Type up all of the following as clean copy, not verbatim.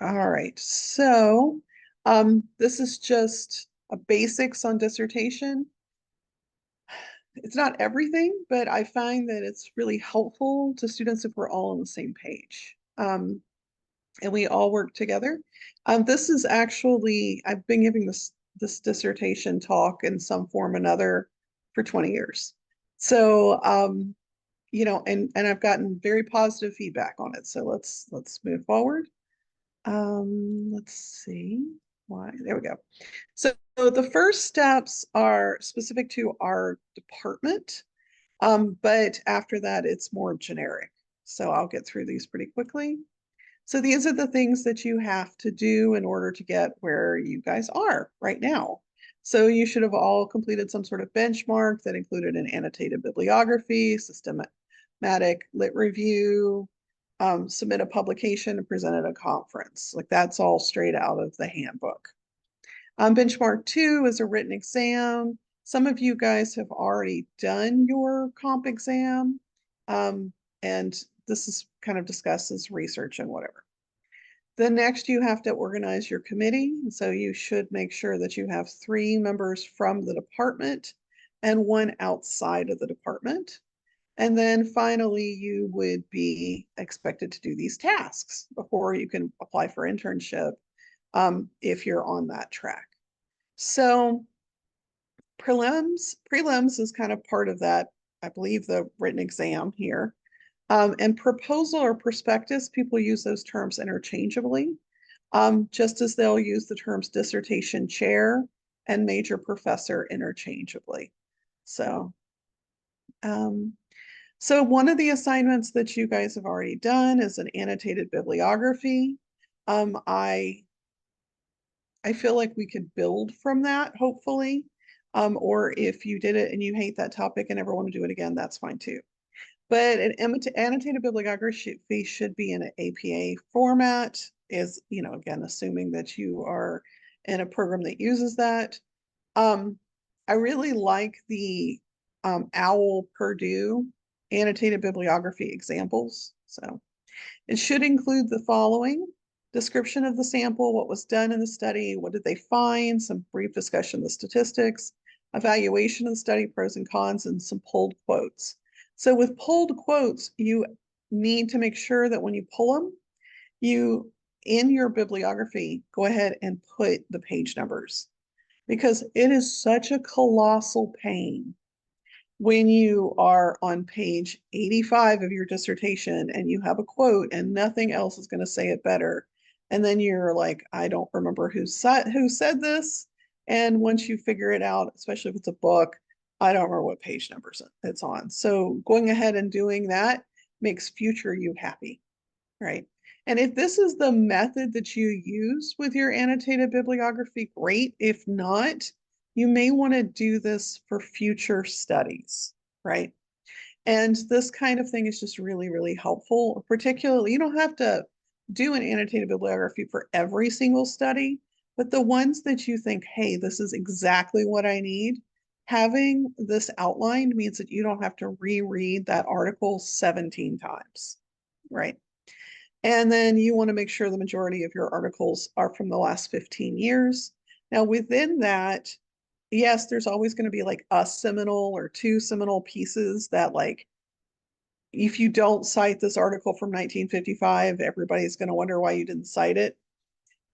All right, so this is just a basics on dissertation. It's not everything, but I find that it's really helpful to students if we're all on the same page. And we all work together. This is actually, I've been giving this dissertation talk in some form or another for 20 years. So, and I've gotten very positive feedback on it. So let's move forward. Let's see why. There we go. So the first steps are specific to our department, but after that, it's more generic. So I'll get through these pretty quickly. So these are the things that you have to do in order to get where you guys are right now. So you should have all completed some sort of benchmark that included an annotated bibliography, systematic lit review, submit a publication, and present at a conference. Like that's all straight out of the handbook. Benchmark 2 is a written exam. Some of you guys have already done your comp exam, and this is kind of discussed as research and whatever. Then next you have to organize your committee. So you should make sure that you have 3 members from the department and 1 outside of the department. And then finally, you would be expected to do these tasks before you can apply for internship if you're on that track. So prelims is kind of part of that, I believe, the written exam here. And proposal or prospectus, people use those terms interchangeably, just as they'll use the terms dissertation chair and major professor interchangeably. So, so one of the assignments that you guys have already done is an annotated bibliography. I feel like we could build from that, hopefully. Or if you did it and you hate that topic and ever want to do it again, that's fine too. But an annotated bibliography should be in an APA format, is, again, assuming that you are in a program that uses that. I really like the OWL Purdue annotated bibliography examples. So it should include the following: description of the sample, what was done in the study, what did they find, some brief discussion of the statistics, evaluation of the study, pros and cons, and some pulled quotes. So with pulled quotes, you need to make sure that when you pull them, you, in your bibliography, go ahead and put the page numbers, because it is such a colossal pain when you are on page 85 of your dissertation and you have a quote and nothing else is going to say it better. And then you're like, I don't remember who said this. And once you figure it out, especially if it's a book, I don't remember what page numbers it's on. So going ahead and doing that makes future you happy, right? And if this is the method that you use with your annotated bibliography, great. If not, you may want to do this for future studies, right? And this kind of thing is just really, really helpful. Particularly, you don't have to do an annotated bibliography for every single study, but the ones that you think, hey, this is exactly what I need, having this outlined means that you don't have to reread that article 17 times, right? And then you want to make sure the majority of your articles are from the last 15 years. Now, within that, yes, there's always going to be like a seminal or 2 seminal pieces that, like, if you don't cite this article from 1955, everybody's going to wonder why you didn't cite it.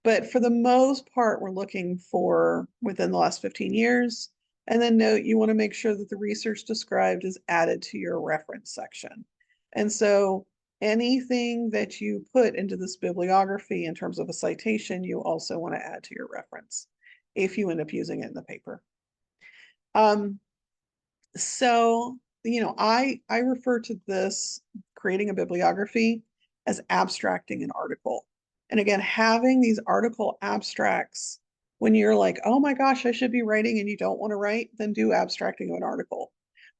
But for the most part, we're looking for within the last 15 years. And then note, you want to make sure that the research described is added to your reference section. And so anything that you put into this bibliography in terms of a citation, you also want to add to your reference if you end up using it in the paper. So, I refer to this, creating a bibliography, as abstracting an article. And again, having these article abstracts when you're like, oh my gosh, I should be writing and you don't want to write, then do abstracting of an article.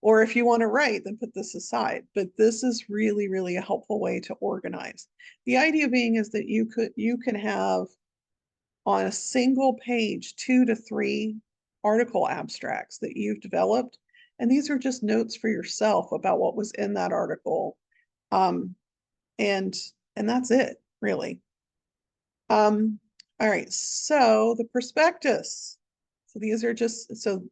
Or if you want to write, then put this aside. But this is really, really a helpful way to organize. The idea being is that you can have on a single page 2 to 3 article abstracts that you've developed. And these are just notes for yourself about what was in that article. Um, and that's it, really. All right, so the prospectus. So these are just, so,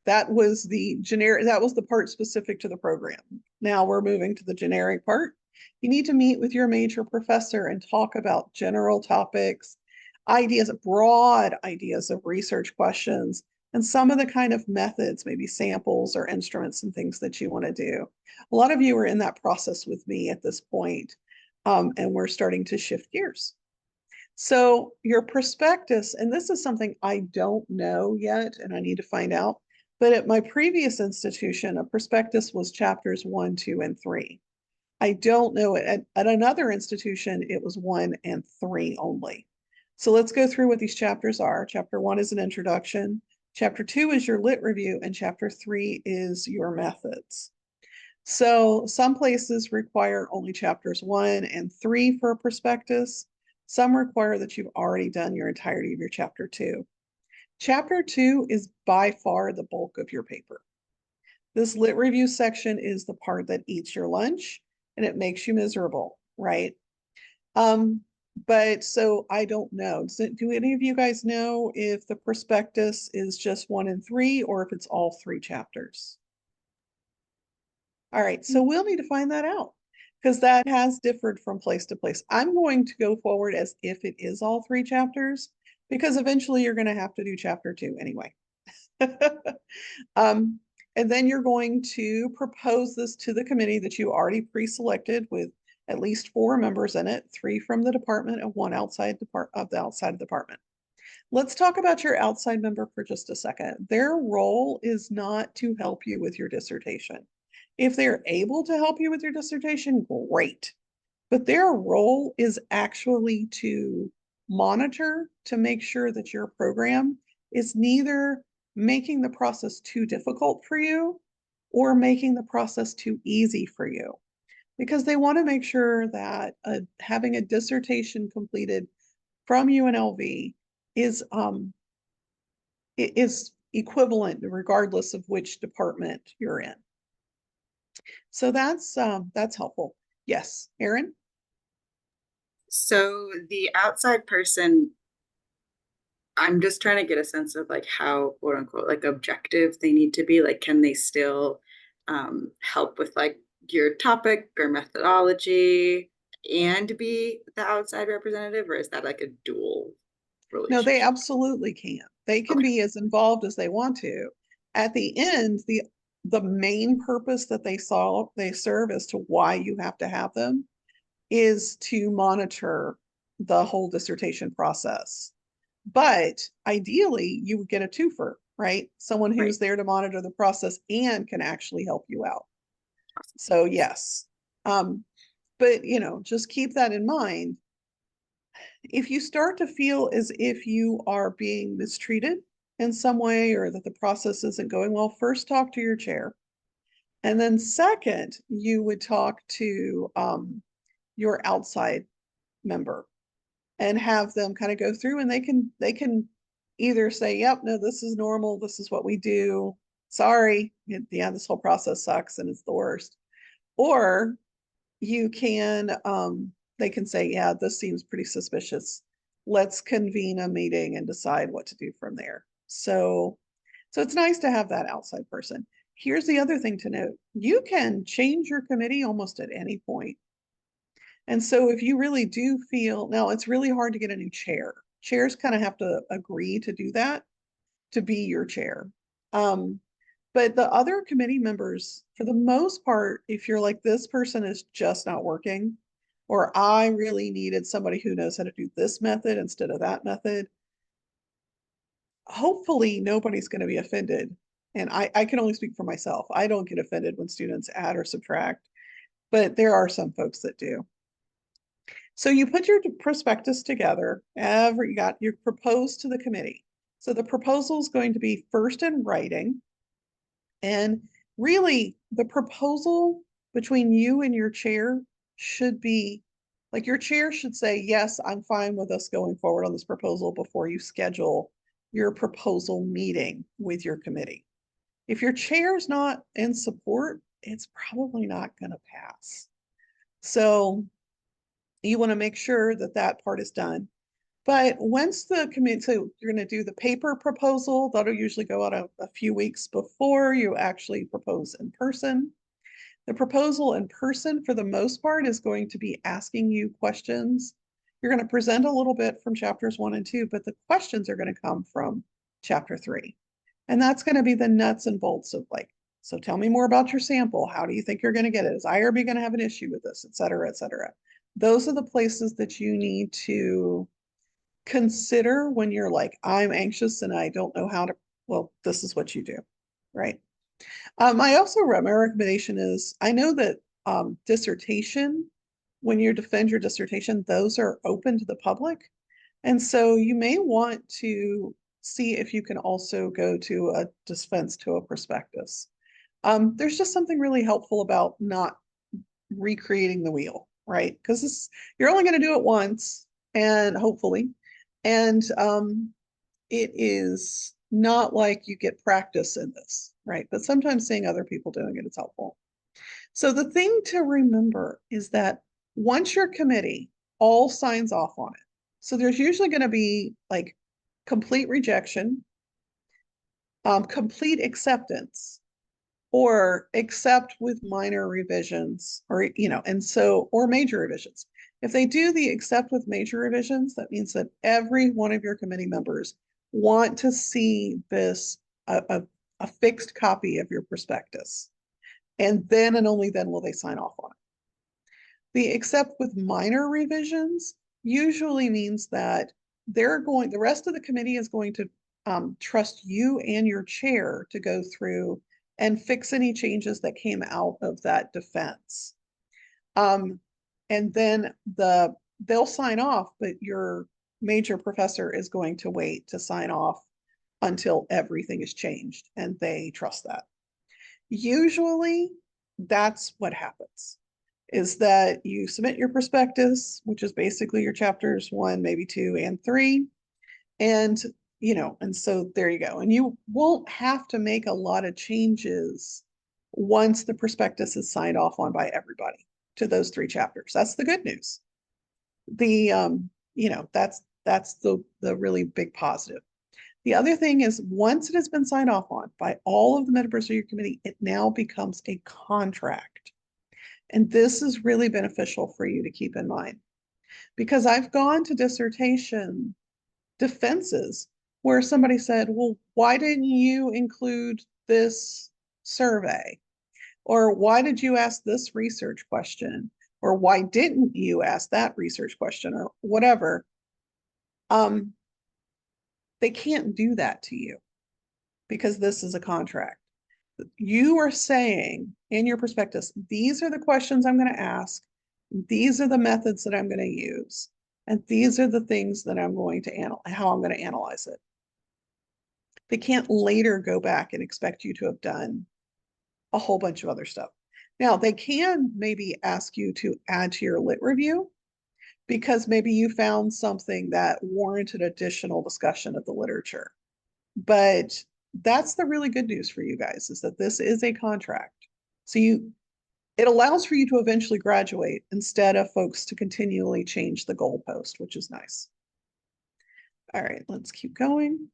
that was the generic, that was the part specific to the program. Now we're moving to the generic part. You need to meet with your major professor and talk about general topics, ideas, broad ideas of research questions, and some of the kind of methods, maybe samples or instruments and things that you want to do. A lot of you are in that process with me at this point, and we're starting to shift gears. So your prospectus, and this is something I don't know yet, and I need to find out, but at my previous institution, a prospectus was chapters 1, 2, and 3. I don't know, at another institution, it was 1 and 3 only. So let's go through what these chapters are. Chapter 1 is an introduction. Chapter 2 is your lit review, and chapter 3 is your methods. So some places require only chapters 1 and 3 for a prospectus. Some require that you've already done your entirety of your chapter 2. Chapter 2 is by far the bulk of your paper. This lit review section is the part that eats your lunch and it makes you miserable, right? But so I don't know. Do any of you guys know if the prospectus is just 1 and 3 or if it's all 3 chapters? All right, so we'll need to find that out because that has differed from place to place. I'm going to go forward as if it is all 3 chapters because eventually you're going to have to do chapter 2 anyway. And then you're going to propose this to the committee that you already pre-selected with at least 4 members in it, 3 from the department and 1 outside of the outside department. Let's talk about your outside member for just a second. Their role is not to help you with your dissertation. If they're able to help you with your dissertation, great. But their role is actually to monitor to make sure that your program is neither making the process too difficult for you or making the process too easy for you. Because they want to make sure that having a dissertation completed from UNLV is equivalent regardless of which department you're in. So that's helpful. Yes, Erin? So the outside person, I'm just trying to get a sense of like how quote unquote like objective they need to be. Like, can they still help with like your topic or methodology and be the outside representative, or is that like a dual No, they relationship? absolutely can. They can Okay, be as involved as they want to. At the end, the main purpose that they serve as to why you have to have them is to monitor the whole dissertation process. But ideally, you would get a twofer, right? Someone right. who's there to monitor the process and can actually help you out. So yes. But just keep that in mind. If you start to feel as if you are being mistreated in some way or that the process isn't going well, first talk to your chair. And then second, you would talk to your outside member and have them kind of go through and they can either say, yep, no, this is normal. This is what we do. Sorry. Yeah, this whole process sucks and it's the worst. Or you can they can say, yeah, this seems pretty suspicious. Let's convene a meeting and decide what to do from there. So it's nice to have that outside person. Here's the other thing to note. You can change your committee almost at any point. And so if you really do feel, now it's really hard to get a new chair. Chairs kind of have to agree to do that to be your chair. Um, but the other committee members, for the most part, if you're like, this person is just not working, or I really needed somebody who knows how to do this method instead of that method, hopefully nobody's going to be offended. And I can only speak for myself. I don't get offended when students add or subtract, but there are some folks that do. So you put your prospectus together, you propose to the committee. So the proposal is going to be first in writing. And really, the proposal between you and your chair should be like your chair should say, yes, I'm fine with us going forward on this proposal before you schedule your proposal meeting with your committee. If your chair's not in support, it's probably not going to pass. So You want to make sure that that part is done. But once the committee, so you're going to do the paper proposal, that'll usually go out a few weeks before you actually propose in person. The proposal in person, for the most part, is going to be asking you questions. You're going to present a little bit from chapters 1 and 2, but the questions are going to come from chapter 3. And that's going to be the nuts and bolts of like, so tell me more about your sample. How do you think you're going to get it? Is IRB going to have an issue with this, et cetera, et cetera? Those are the places that you need to consider when you're like, I'm anxious and I don't know how to, well, this is what you do, right? My recommendation is, I know that dissertation, when you defend your dissertation, those are open to the public. And so you may want to see if you can also go to a dispense to a prospectus. There's just something really helpful about not recreating the wheel, right? Because you're only going to do it once, and hopefully, and it is not like you get practice in this, right? But sometimes seeing other people doing it is helpful. So the thing to remember is that once your committee all signs off on it, so there's usually going to be like complete rejection, complete acceptance, or accept with minor revisions, or, and so, or major revisions. If they do the accept with major revisions, that means that every one of your committee members want to see this, a fixed copy of your prospectus. And then and only then will they sign off on it. The accept with minor revisions usually means that the rest of the committee is going to trust you and your chair to go through and fix any changes that came out of that defense. And then they'll sign off, but your major professor is going to wait to sign off until everything is changed, and they trust that. Usually that's what happens, is that you submit your prospectus, which is basically your chapters 1, maybe 2 and 3. And, and so there you go. And you won't have to make a lot of changes once the prospectus is signed off on by everybody to those 3 chapters. That's the good news. That's the really big positive. The other thing is, once it has been signed off on by all of the members of your committee, it now becomes a contract. And this is really beneficial for you to keep in mind, because I've gone to dissertation defenses where somebody said, well, why didn't you include this survey? Or why did you ask this research question? Or why didn't you ask that research question, or whatever? They can't do that to you because this is a contract. You are saying in your prospectus, these are the questions I'm going to ask. These are the methods that I'm going to use. And these are the things that I'm going to how I'm going to analyze it. They can't later go back and expect you to have done a whole bunch of other stuff. Now, they can maybe ask you to add to your lit review, because maybe you found something that warranted additional discussion of the literature. But that's the really good news for you guys, is that this is a contract. So it allows for you to eventually graduate instead of folks to continually change the goalpost, which is nice. All right, let's keep going.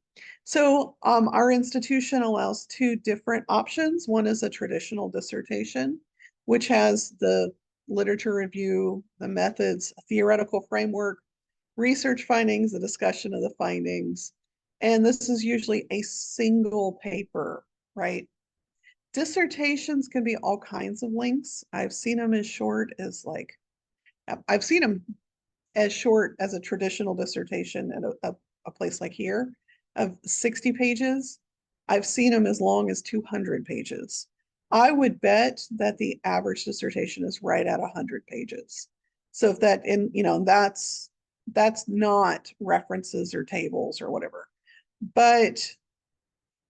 So our institution allows 2 different options. One is a traditional dissertation, which has the literature review, the methods, a theoretical framework, research findings, the discussion of the findings. And this is usually a single paper, right? Dissertations can be all kinds of lengths. I've seen them as short as I've seen them as short as a traditional dissertation at a place like here of 60 pages. I've seen them as long as 200 pages. I would bet that the average dissertation is right at 100 pages. So if that, that's not references or tables or whatever. But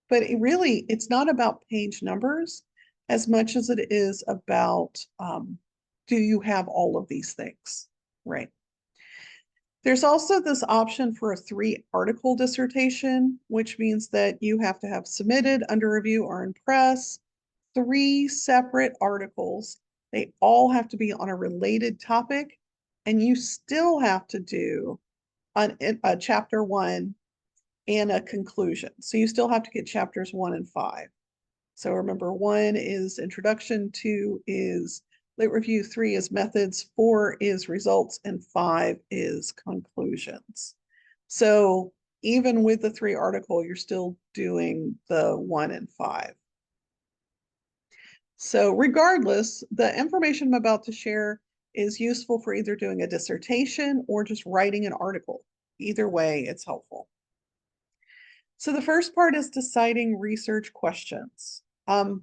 it's not about page numbers as much as it is about, do you have all of these things, right? There's also this option for a 3-article dissertation, which means that you have to have submitted, under review, or in press 3 separate articles. They all have to be on a related topic, and you still have to do a chapter 1 and a conclusion. So you still have to get chapters 1 and 5. So remember, 1 is introduction, 2 is lit review, 3 is methods, 4 is results, and 5 is conclusions. So even with the 3 article, you're still doing the 1 and 5. So regardless, the information I'm about to share is useful for either doing a dissertation or just writing an article. Either way, it's helpful. So the first part is deciding research questions.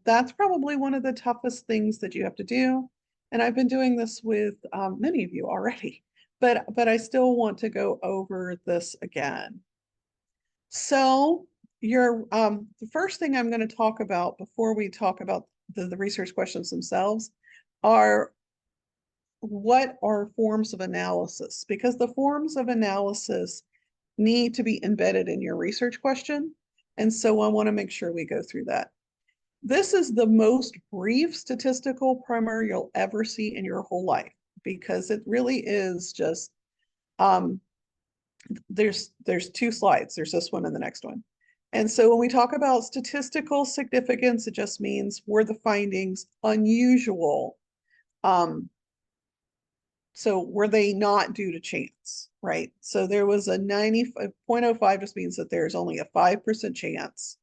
That's probably one of the toughest things that you have to do. And I've been doing this with many of you already, but I still want to go over this again. So the first thing I'm going to talk about before we talk about the research questions themselves are what are forms of analysis, because the forms of analysis need to be embedded in your research question. And so I want to make sure we go through that. This is the most brief statistical primer you'll ever see in your whole life, because it really is just, there's 2 slides. There's this one and the next one. And so when we talk about statistical significance, it just means were the findings unusual? So were they not due to chance, right? So there was a 90.05 just means that there's only a 5% chance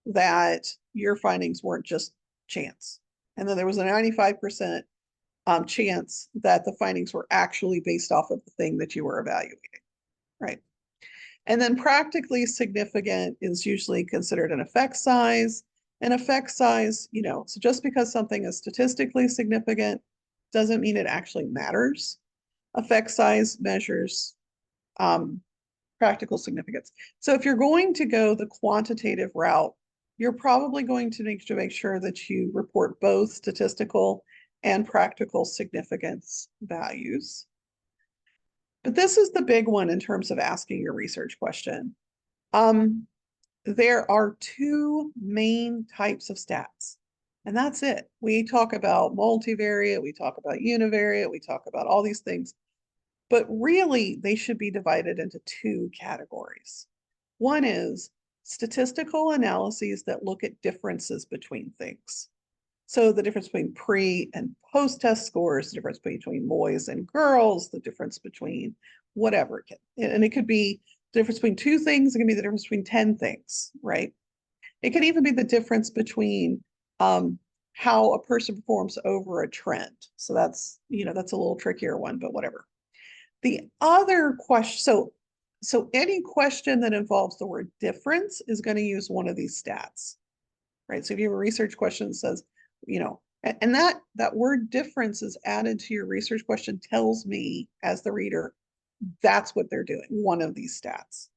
that your findings weren't just chance. And then there was a 95% chance that the findings were actually based off of the thing that you were evaluating, right? And then practically significant is usually considered an effect size. An effect size, so just because something is statistically significant doesn't mean it actually matters. Effect size measures practical significance. So if you're going to go the quantitative route, you're probably going to need to make sure that you report both statistical and practical significance values. But this is the big one in terms of asking your research question. There are 2 main types of stats, and that's it. We talk about multivariate, we talk about univariate, we talk about all these things, but really they should be divided into 2 categories. One is statistical analyses that look at differences between things. So the difference between pre and post-test scores, the difference between boys and girls, the difference between whatever. And it could be the difference between 2 things, it can be the difference between 10 things, right? It could even be the difference between how a person performs over a trend. So that's a little trickier one, but whatever. The other question, so any question that involves the word difference is going to use one of these stats, right? So if you have a research question that says, and that word difference is added to your research question tells me as the reader, that's what they're doing, one of these stats.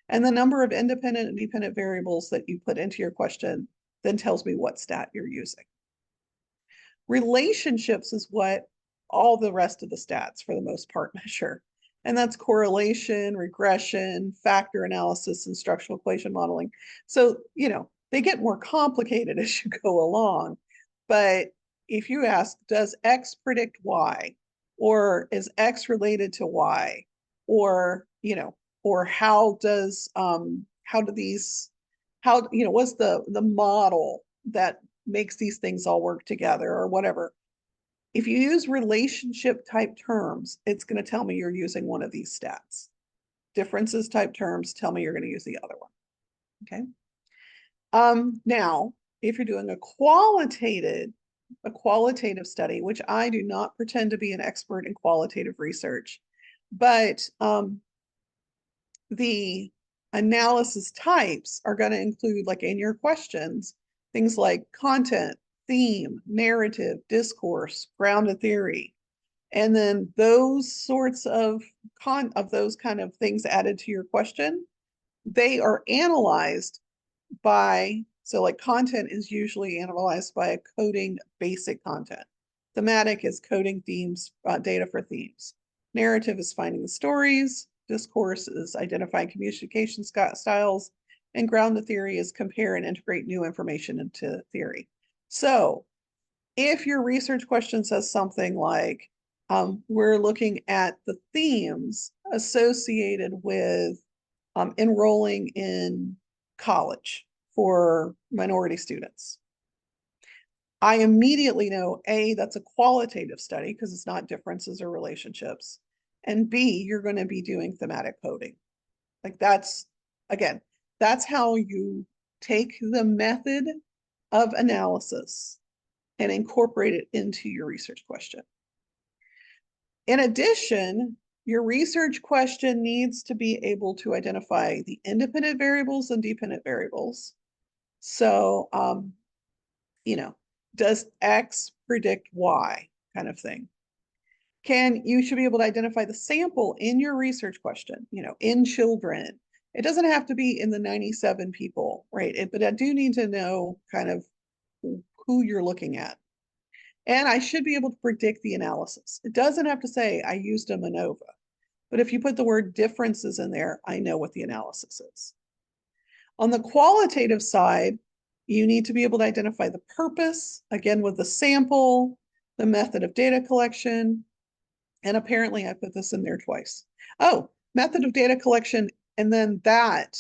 And the number of independent and dependent variables that you put into your question then tells me what stat you're using. Relationships is what all the rest of the stats for the most part measure. And that's correlation, regression, factor analysis, and structural equation modeling. So, they get more complicated as you go along. But if you ask, does X predict Y? Or is X related to Y? Or, or how do these, what's the model that makes these things all work together or whatever. If you use relationship type terms, it's going to tell me you're using one of these stats. Differences type terms tell me you're going to use the other one. Okay. Now, if you're doing a qualitative study, which I do not pretend to be an expert in qualitative research, but the analysis types are going to include, like in your questions, things like content, theme, narrative, discourse, grounded theory. And then those sorts of those kind of things added to your question, they are analyzed by, so like content is usually analyzed by a coding basic content. Thematic is coding themes, data for themes. Narrative is finding the stories. Discourse is identifying communication styles. And grounded theory is compare and integrate new information into theory. So if your research question says something like, we're looking at the themes associated with enrolling in college for minority students. I immediately know, A, that's a qualitative study because it's not differences or relationships. And B, you're going to be doing thematic coding. Like that's, again, that's how you take the method of analysis and incorporate it into your research question. In addition, your research question needs to be able to identify the independent variables and dependent variables. So, does X predict Y kind of thing? You should be able to identify the sample in your research question, in children. It doesn't have to be in the 97 people, right? But I do need to know kind of who you're looking at. And I should be able to predict the analysis. It doesn't have to say I used a MANOVA, but if you put the word differences in there, I know what the analysis is. On the qualitative side, you need to be able to identify the purpose, again, with the sample, the method of data collection, and apparently I put this in there twice. Oh, method of data collection, and then that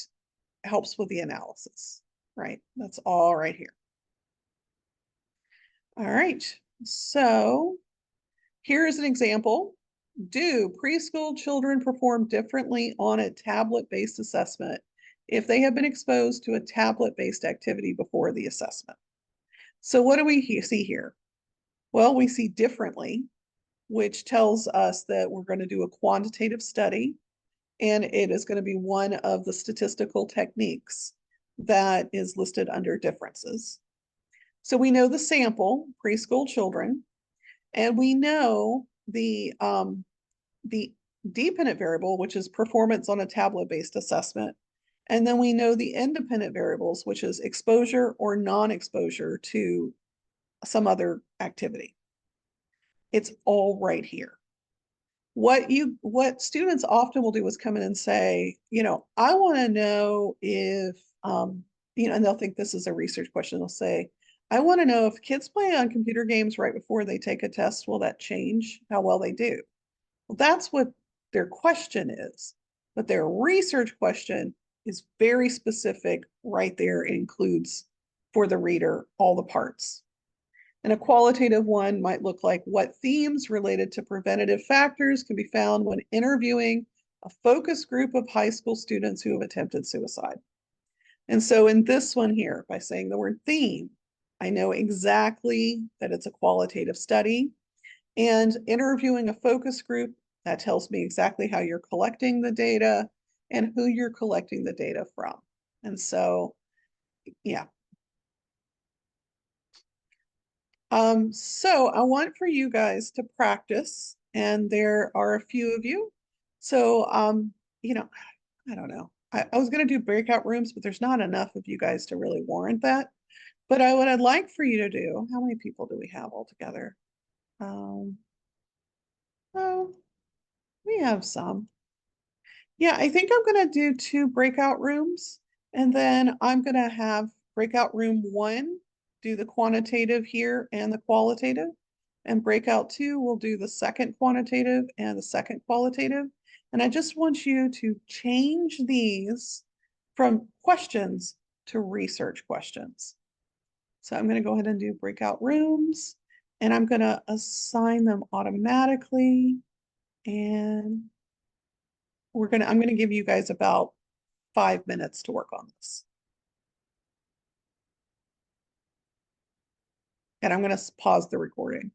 helps with the analysis, right? That's all right here. All right, so here's an example. Do preschool children perform differently on a tablet-based assessment if they have been exposed to a tablet-based activity before the assessment? So what do we see here? Well, we see differently, which tells us that we're going to do a quantitative study, and it is going to be one of the statistical techniques that is listed under differences. So we know the sample, preschool children, and we know the dependent variable, which is performance on a tablet-based assessment. And then we know the independent variables, which is exposure or non-exposure to some other activity. It's all right here. What students often will do is come in and say, I want to know if, and they'll think this is a research question. They'll say, I want to know if kids play on computer games right before they take a test, will that change how well they do? Well, that's what their question is. But their research question is very specific right there. It includes for the reader all the parts. And a qualitative one might look like what themes related to preventative factors can be found when interviewing a focus group of high school students who have attempted suicide. And so in this one here, by saying the word theme, I know exactly that it's a qualitative study. And interviewing a focus group, that tells me exactly how you're collecting the data and who you're collecting the data from. And so, yeah. So I want for you guys to practice, and there are a few of you. So, I don't know. I was going to do breakout rooms, but there's not enough of you guys to really warrant that. But what I'd like for you to do, how many people do we have all together? Oh, we have some. Yeah, I think I'm going to do 2 breakout rooms, and then I'm going to have breakout room 1 do the quantitative here and the qualitative, and breakout 2 will do the second quantitative and the second qualitative. And I just want you to change these from questions to research questions. So I'm going to go ahead and do breakout rooms, and I'm going to assign them automatically, and I'm going to give you guys about 5 minutes to work on this. And I'm going to pause the recording.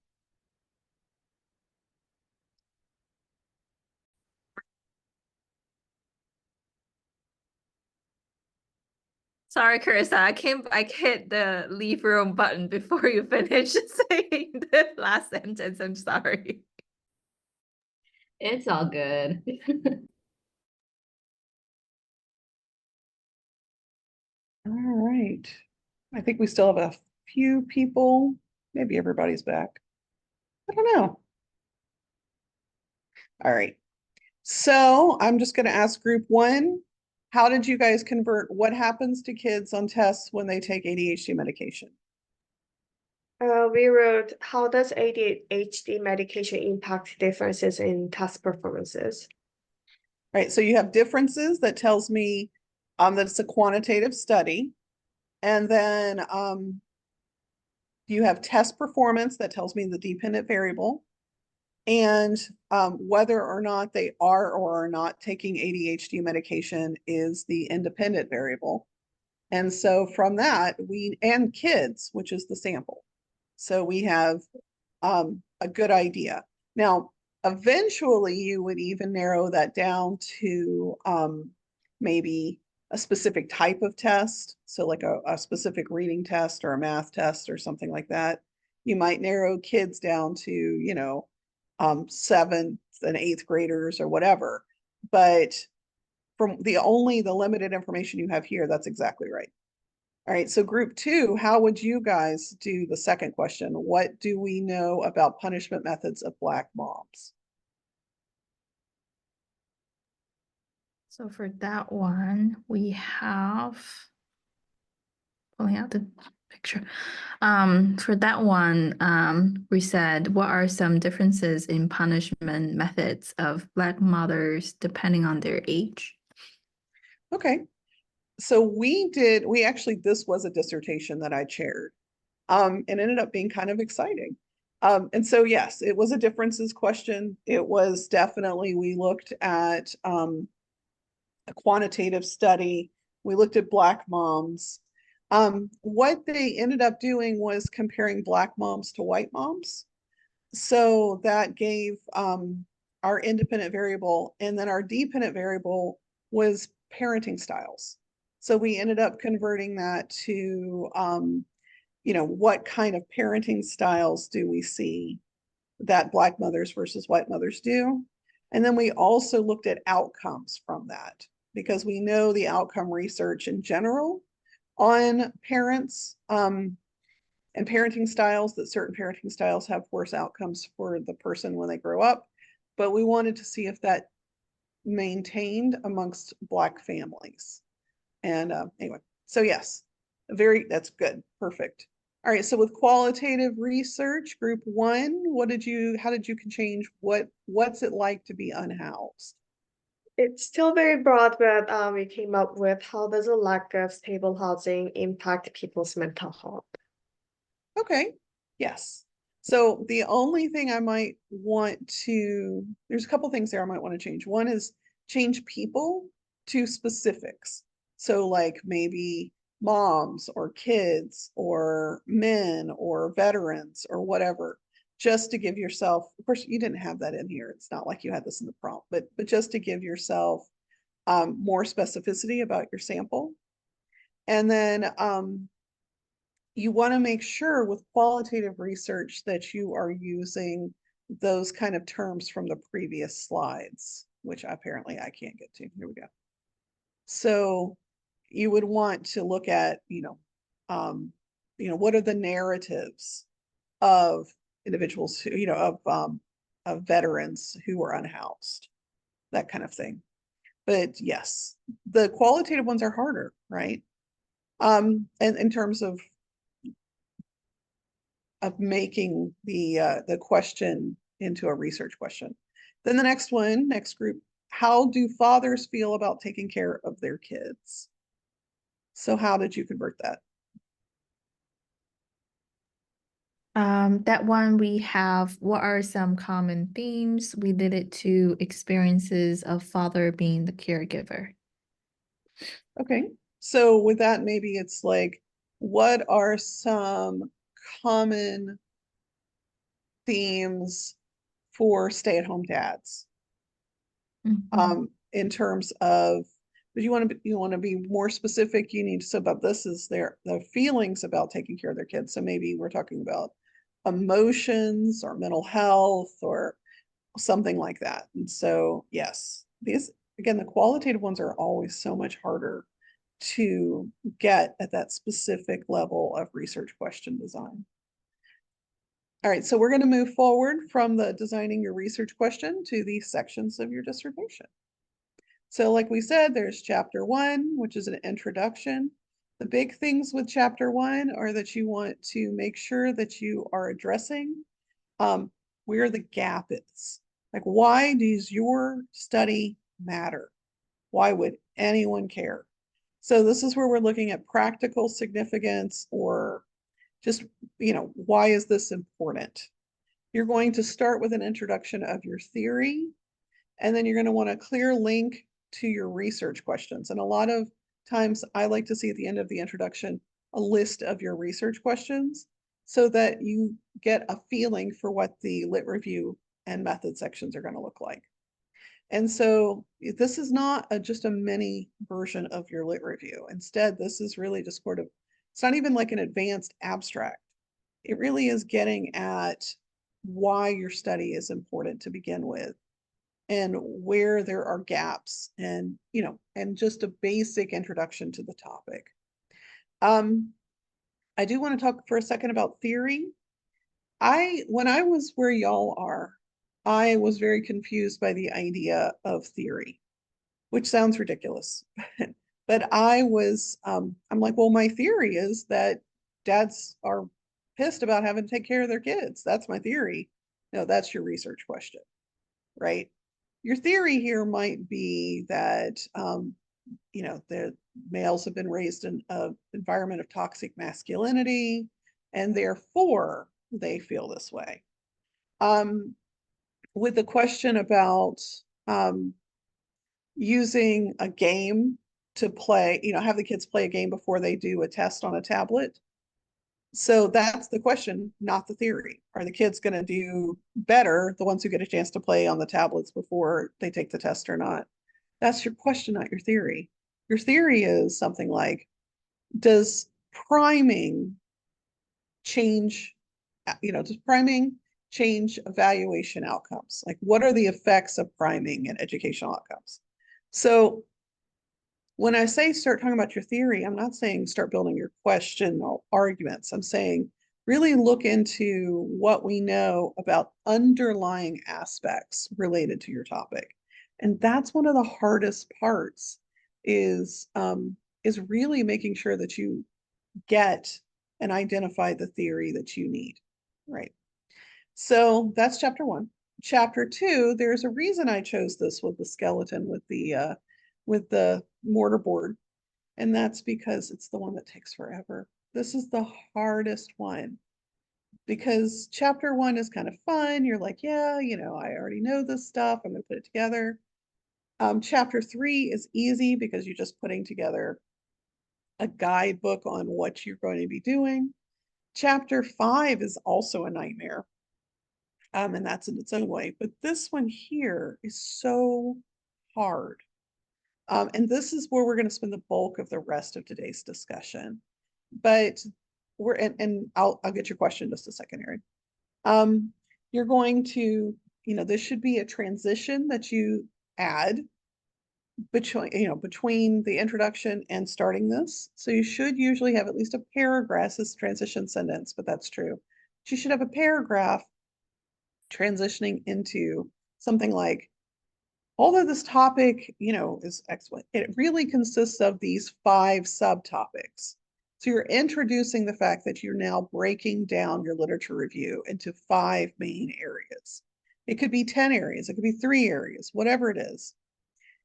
Sorry, Carissa, I hit the leave room button before you finished saying the last sentence. I'm sorry. It's all good. All right. I think we still have a few people. Maybe everybody's back. I don't know. All right. So I'm just going to ask group 1, how did you guys convert what happens to kids on tests when they take ADHD medication? We wrote, how does ADHD medication impact differences in test performances? Right, so you have differences that tells me that it's a quantitative study. And then you have test performance that tells me the dependent variable. And whether or not they are or are not taking ADHD medication is the independent variable. And so from that, and kids, which is the sample. So we have a good idea. Now, eventually you would even narrow that down to maybe a specific type of test. So like a specific reading test or a math test or something like that. You might narrow kids down to, you know, 7th and 8th graders or whatever. But from the limited information you have here, that's exactly right. All right, so group 2, how would you guys do the second question? What do we know about punishment methods of Black moms? So for that one, we have pulling out the picture. For that one, we said, what are some differences in punishment methods of Black mothers depending on their age? Okay, so this was a dissertation that I chaired, and ended up being kind of exciting. And so, yes, it was a differences question. It was definitely, we looked at a quantitative study. We looked at Black moms. What they ended up doing was comparing Black moms to white moms. So that gave our independent variable, and then our dependent variable was parenting styles. So we ended up converting that to, you know, what kind of parenting styles do we see that Black mothers versus white mothers do? And then we also looked at outcomes from that, because we know the outcome research in general on parents and parenting styles, that certain parenting styles have worse outcomes for the person when they grow up. But we wanted to see if that maintained amongst Black families. And anyway, so yes, that's good, perfect. All right, so with qualitative research, group 1, how did you change, what's it like to be unhoused? It's still very broad, but we came up with, how does a lack of stable housing impact people's mental health? Okay, yes. So the only thing I might there's a couple things there I might want to change. One is change people to specifics. So like maybe moms or kids or men or veterans or whatever, just to give yourself, of course, you didn't have that in here. It's not like you had this in the prompt, but just to give yourself more specificity about your sample. And then you want to make sure with qualitative research that you are using those kind of terms from the previous slides, which apparently I can't get to. Here we go. So you would want to look at, what are the narratives of individuals who, of veterans who were unhoused, that kind of thing. But yes, the qualitative ones are harder, right? And in terms of making the question into a research question. Then the next group, how do fathers feel about taking care of their kids? So how did you convert that? That one we have, what are some common themes? We did it to experiences of father being the caregiver. Okay, so with that, maybe it's like, what are some common themes for stay-at-home dads? In terms of, but you want to be more specific, you need to, so about this is the feelings about taking care of their kids. So maybe we're talking about emotions or mental health or something like that. And so, yes, these, again, the qualitative ones are always so much harder to get at that specific level of research question design. All right, so we're going to move forward from the designing your research question to the sections of your dissertation. So like we said, there's chapter 1, which is an introduction. The big things with chapter 1 are that you want to make sure that you are addressing where the gap is. Like, why does your study matter? Why would anyone care? So this is where we're looking at practical significance, or just, why is this important? You're going to start with an introduction of your theory, and then you're going to want a clear link to your research questions. And a lot of times I like to see at the end of the introduction a list of your research questions so that you get a feeling for what the lit review and method sections are going to look like. And so this is not just a mini version of your lit review. Instead, this is really just sort of, it's not even like an advanced abstract. It really is getting at why your study is important to begin with, and where there are gaps, and and just a basic introduction to the topic. I do want to talk for a second about theory. When I was where y'all are, I was very confused by the idea of theory, which sounds ridiculous. But I'm like, well, my theory is that dads are pissed about having to take care of their kids. That's my theory. No, that's your research question, right? Your theory here might be that, the males have been raised in an environment of toxic masculinity, and therefore they feel this way. With the question about using a game to play, have the kids play a game before they do a test on a tablet. So that's the question, not the theory. Are the kids going to do better, the ones who get a chance to play on the tablets before they take the test or not? That's your question, not your theory. Your theory is something like, does priming change, does priming change evaluation outcomes? Like, what are the effects of priming and educational outcomes? So when I say start talking about your theory, I'm not saying start building your question or arguments. I'm saying really look into what we know about underlying aspects related to your topic. And that's one of the hardest parts, is really making sure that you get and identify the theory that you need, right? So that's chapter 1. Chapter 2, there's a reason I chose this with the skeleton with the mortar board, and that's because it's the one that takes forever. This is the hardest one, because chapter 1 is kind of fun. You're like, yeah, I already know this stuff. I'm going to put it together. Chapter 3 is easy because you're just putting together a guidebook on what you're going to be doing. Chapter 5 is also a nightmare. And that's in its own way. But this one here is so hard. And this is where we're going to spend the bulk of the rest of today's discussion. But and I'll get your question in just a second, Erin. You're going to, this should be a transition that you add between the introduction and starting this. So you should usually have at least a paragraph. This transition sentence, but that's true. But you should have a paragraph transitioning into something like, although this topic, is excellent, it really consists of these 5 subtopics. So you're introducing the fact that you're now breaking down your literature review into 5 main areas. It could be 10 areas, it could be 3 areas, whatever it is.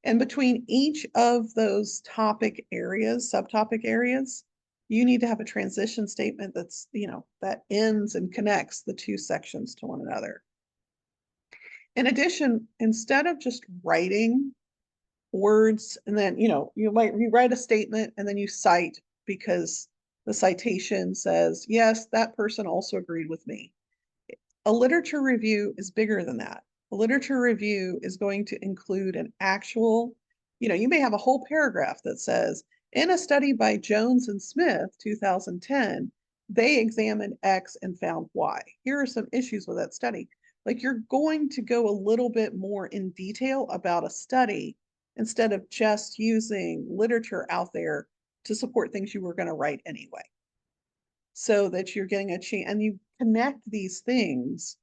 And between each of those topic areas, subtopic areas, you need to have a transition statement that's, that ends and connects the 2 sections to one another. In addition, instead of just writing words and then, you might rewrite a statement and then you cite because the citation says, yes, that person also agreed with me. A literature review is bigger than that. A literature review is going to include an actual, you may have a whole paragraph that says, in a study by Jones and Smith, 2010, they examined X and found Y. Here are some issues with that study. Like, you're going to go a little bit more in detail about a study instead of just using literature out there to support things you were going to write anyway. So that you're getting a chance, and you connect these things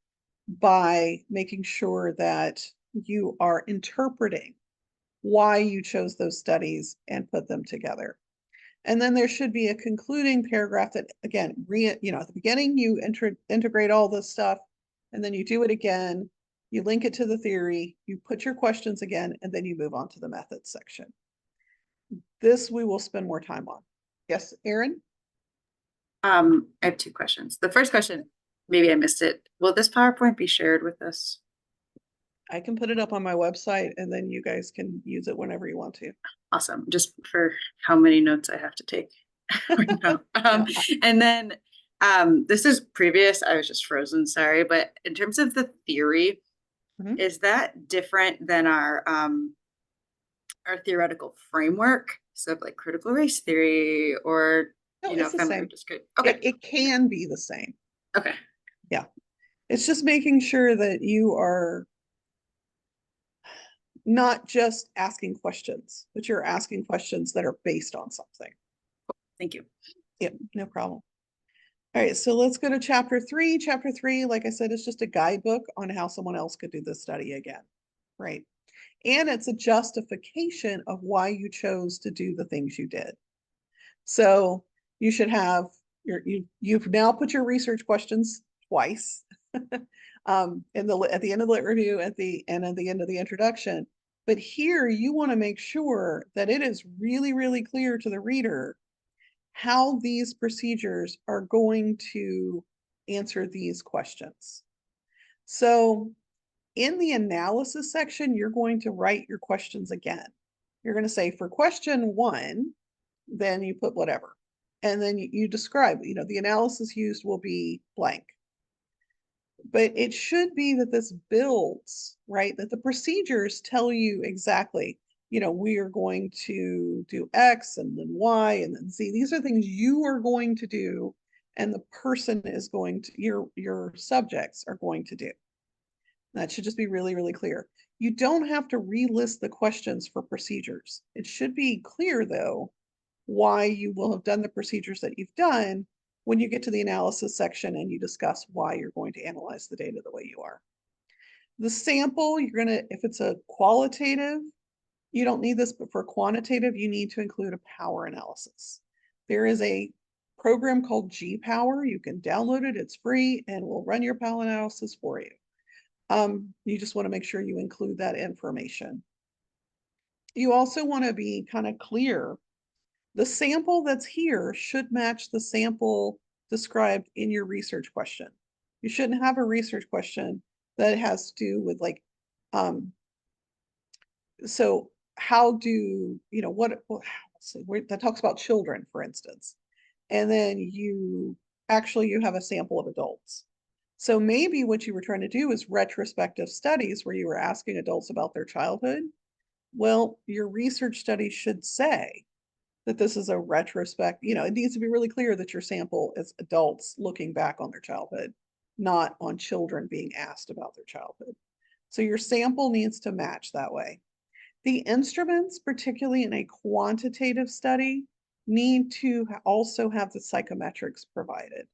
by making sure that you are interpreting why you chose those studies and put them together. And then there should be a concluding paragraph that, again, at the beginning, you integrate all this stuff, and then you do it again, you link it to the theory, you put your questions again, and then you move on to the methods section. This we will spend more time on. Yes, Erin? I have two questions. The first question, maybe I missed it. Will this PowerPoint be shared with us? I can put it up on my website, and then you guys can use it whenever you want to. Awesome. Just for how many notes I have to take right now. And then this is previous. I was just frozen, sorry. But in terms of the theory, Mhm. is that different than our theoretical framework? So like critical race theory or No, you know, it's the family same. just good. Okay. It can be the same. Okay. It's just making sure that you are not just asking questions, but you're asking questions that are based on something. Thank you. Yep, no problem. All right, so let's go to chapter 3. Chapter 3, like I said, is just a guidebook on how someone else could do this study again, right? And it's a justification of why you chose to do the things you did. So you should have you've now put your research questions twice at the end of the lit review, at the end of the introduction. But here you want to make sure that it is really, really clear to the reader how these procedures are going to answer these questions. So in the analysis section, you're going to write your questions again. You're going to say for question 1, then you put whatever. And then you describe, the analysis used will be blank. But it should be that this builds, right? That the procedures tell you exactly, we are going to do X and then Y and then Z. These are things you are going to do, and the person is going to, your subjects are going to do. That should just be really, really clear. You don't have to relist the questions for procedures. It should be clear, though, why you will have done the procedures that you've done when you get to the analysis section and you discuss why you're going to analyze the data the way you are. The sample, if it's a qualitative, you don't need this, but for quantitative, you need to include a power analysis. There is a program called G-Power. You can download it, it's free, and will run your power analysis for you. You just want to make sure you include that information. You also want to be kind of clear. The sample that's here should match the sample described in your research question. You shouldn't have a research question that has to do with so how do, that talks about children, for instance, and then you have a sample of adults. So maybe what you were trying to do is retrospective studies where you were asking adults about their childhood. Well, your research study should say that this is a retrospect, it needs to be really clear that your sample is adults looking back on their childhood, not on children being asked about their childhood. So your sample needs to match that way. The instruments, particularly in a quantitative study, need to also have the psychometrics provided.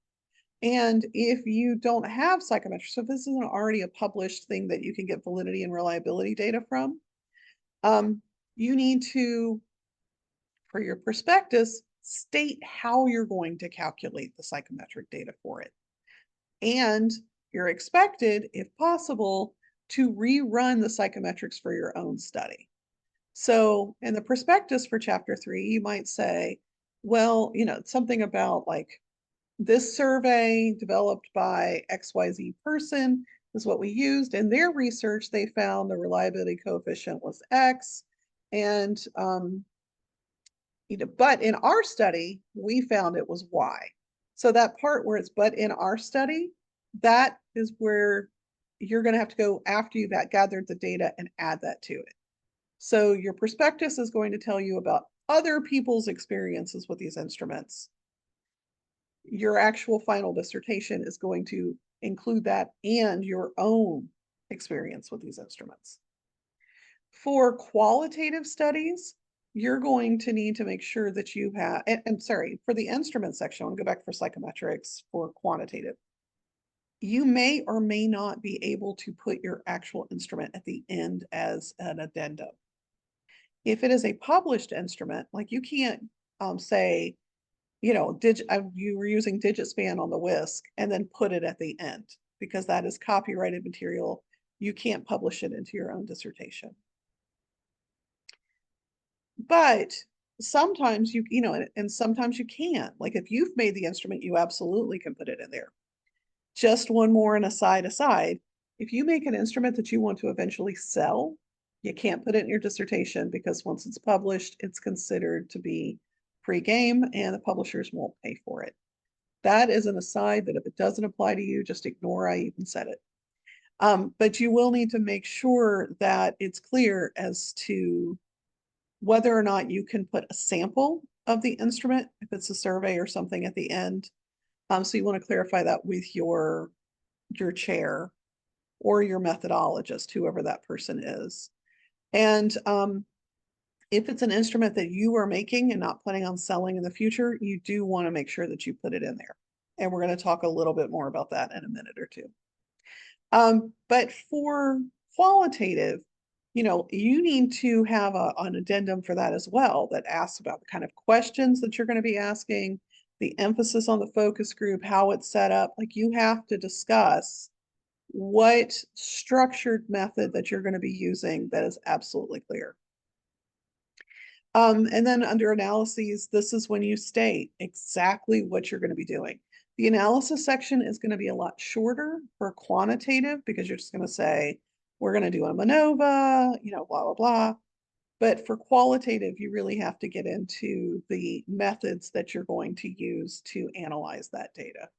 And if you don't have psychometrics, so if this isn't already a published thing that you can get validity and reliability data from, you need to, for your prospectus, state how you're going to calculate the psychometric data for it. And you're expected, if possible, to rerun the psychometrics for your own study. So in the prospectus for chapter 3, you might say, well, something about like, this survey developed by XYZ person is what we used. In their research, they found the reliability coefficient was X. And, but in our study, we found it was Y. So that part where it's but in our study, that is where you're going to have to go after you've gathered the data and add that to it. So your prospectus is going to tell you about other people's experiences with these instruments. Your actual final dissertation is going to include that and your own experience with these instruments. For qualitative studies, you're going to need to make sure that you have, and sorry, for the instrument section, I want to go back for psychometrics for quantitative. You may or may not be able to put your actual instrument at the end as an addendum. If it is a published instrument, like you can't say, you know, you were using digit span on the whisk and then put it at the end because that is copyrighted material. You can't publish it into your own dissertation. But sometimes you know, and sometimes you can't. Like if you've made the instrument, you absolutely can put it in there. Just one more and aside. If you make an instrument that you want to eventually sell, you can't put it in your dissertation because once it's published, it's considered to be pre-game and the publishers won't pay for it. That is an aside that if it doesn't apply to you, just ignore I even said it. But you will need to make sure that it's clear as to whether or not you can put a sample of the instrument, if it's a survey or something at the end. So you want to clarify that with your chair or your methodologist, whoever that person is. And if it's an instrument that you are making and not planning on selling in the future, you do want to make sure that you put it in there. And we're going to talk a little bit more about that in a minute or two. But for qualitative, you know, you need to have an addendum for that as well that asks about the kind of questions that you're going to be asking, the emphasis on the focus group, how it's set up. Like you have to discuss what structured method that you're going to be using that is absolutely clear. And then under analyses, this is when you state exactly what you're going to be doing. The analysis section is going to be a lot shorter for quantitative because you're just going to say, we're going to do a MANOVA, you know, blah, blah, blah. But for qualitative, you really have to get into the methods that you're going to use to analyze that data.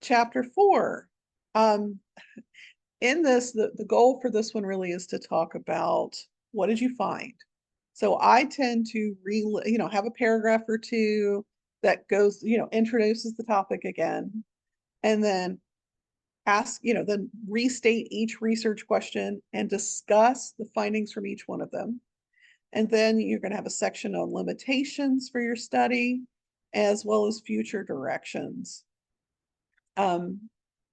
Chapter 4. In this, the goal for this one really is to talk about what did you find? So I tend to have a paragraph or two that goes, introduces the topic again, and then then restate each research question and discuss the findings from each one of them. And then you're going to have a section on limitations for your study, as well as future directions. And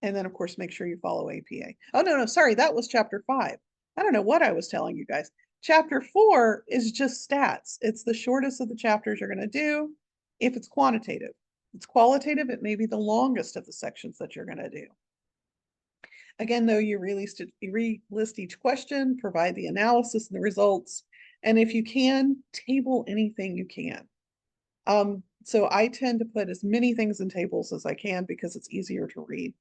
then of course, make sure you follow APA. Oh, no, sorry. That was chapter 5. I don't know what I was telling you guys. Chapter 4 is just stats. It's the shortest of the chapters you're going to do if it's quantitative. If it's qualitative, it may be the longest of the sections that you're going to do. Again, though, you relist each question, provide the analysis and the results, and if you can, table anything you can. So I tend to put as many things in tables as I can because it's easier to read.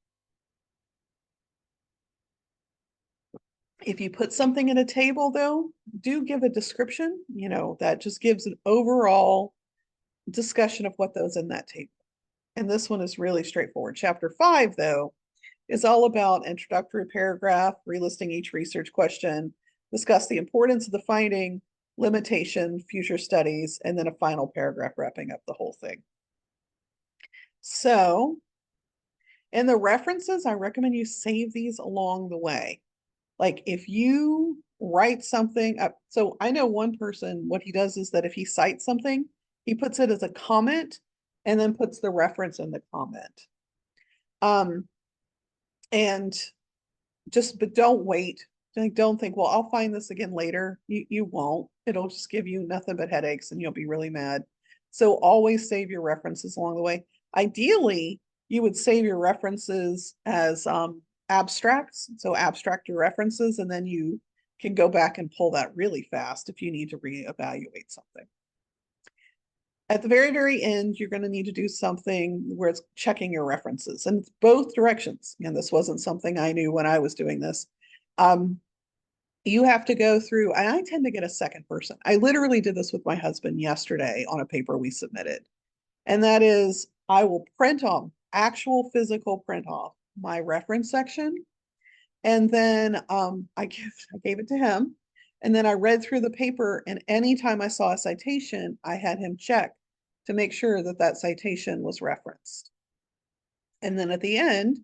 If you put something in a table, though, do give a description, that just gives an overall discussion of what goes in that table. And this one is really straightforward. Chapter 5, though, is all about introductory paragraph, relisting each research question, discuss the importance of the finding, limitation, future studies, and then a final paragraph wrapping up the whole thing. So, in the references, I recommend you save these along the way. Like if you write something up, so I know one person, what he does is that if he cites something, he puts it as a comment and then puts the reference in the comment. But don't wait. Don't think, well, I'll find this again later. You won't. It'll just give you nothing but headaches and you'll be really mad. So always save your references along the way. Ideally, you would save your references as abstracts. So abstract your references, and then you can go back and pull that really fast if you need to reevaluate something. At the very, very end, you're going to need to do something where it's checking your references, and it's both directions. And this wasn't something I knew when I was doing this. You have to go through, and I tend to get a second person. I literally did this with my husband yesterday on a paper we submitted. And that is, I will print off, actual physical print off my reference section. And then I gave it to him. And then I read through the paper, and anytime I saw a citation, I had him check to make sure that that citation was referenced. And then at the end,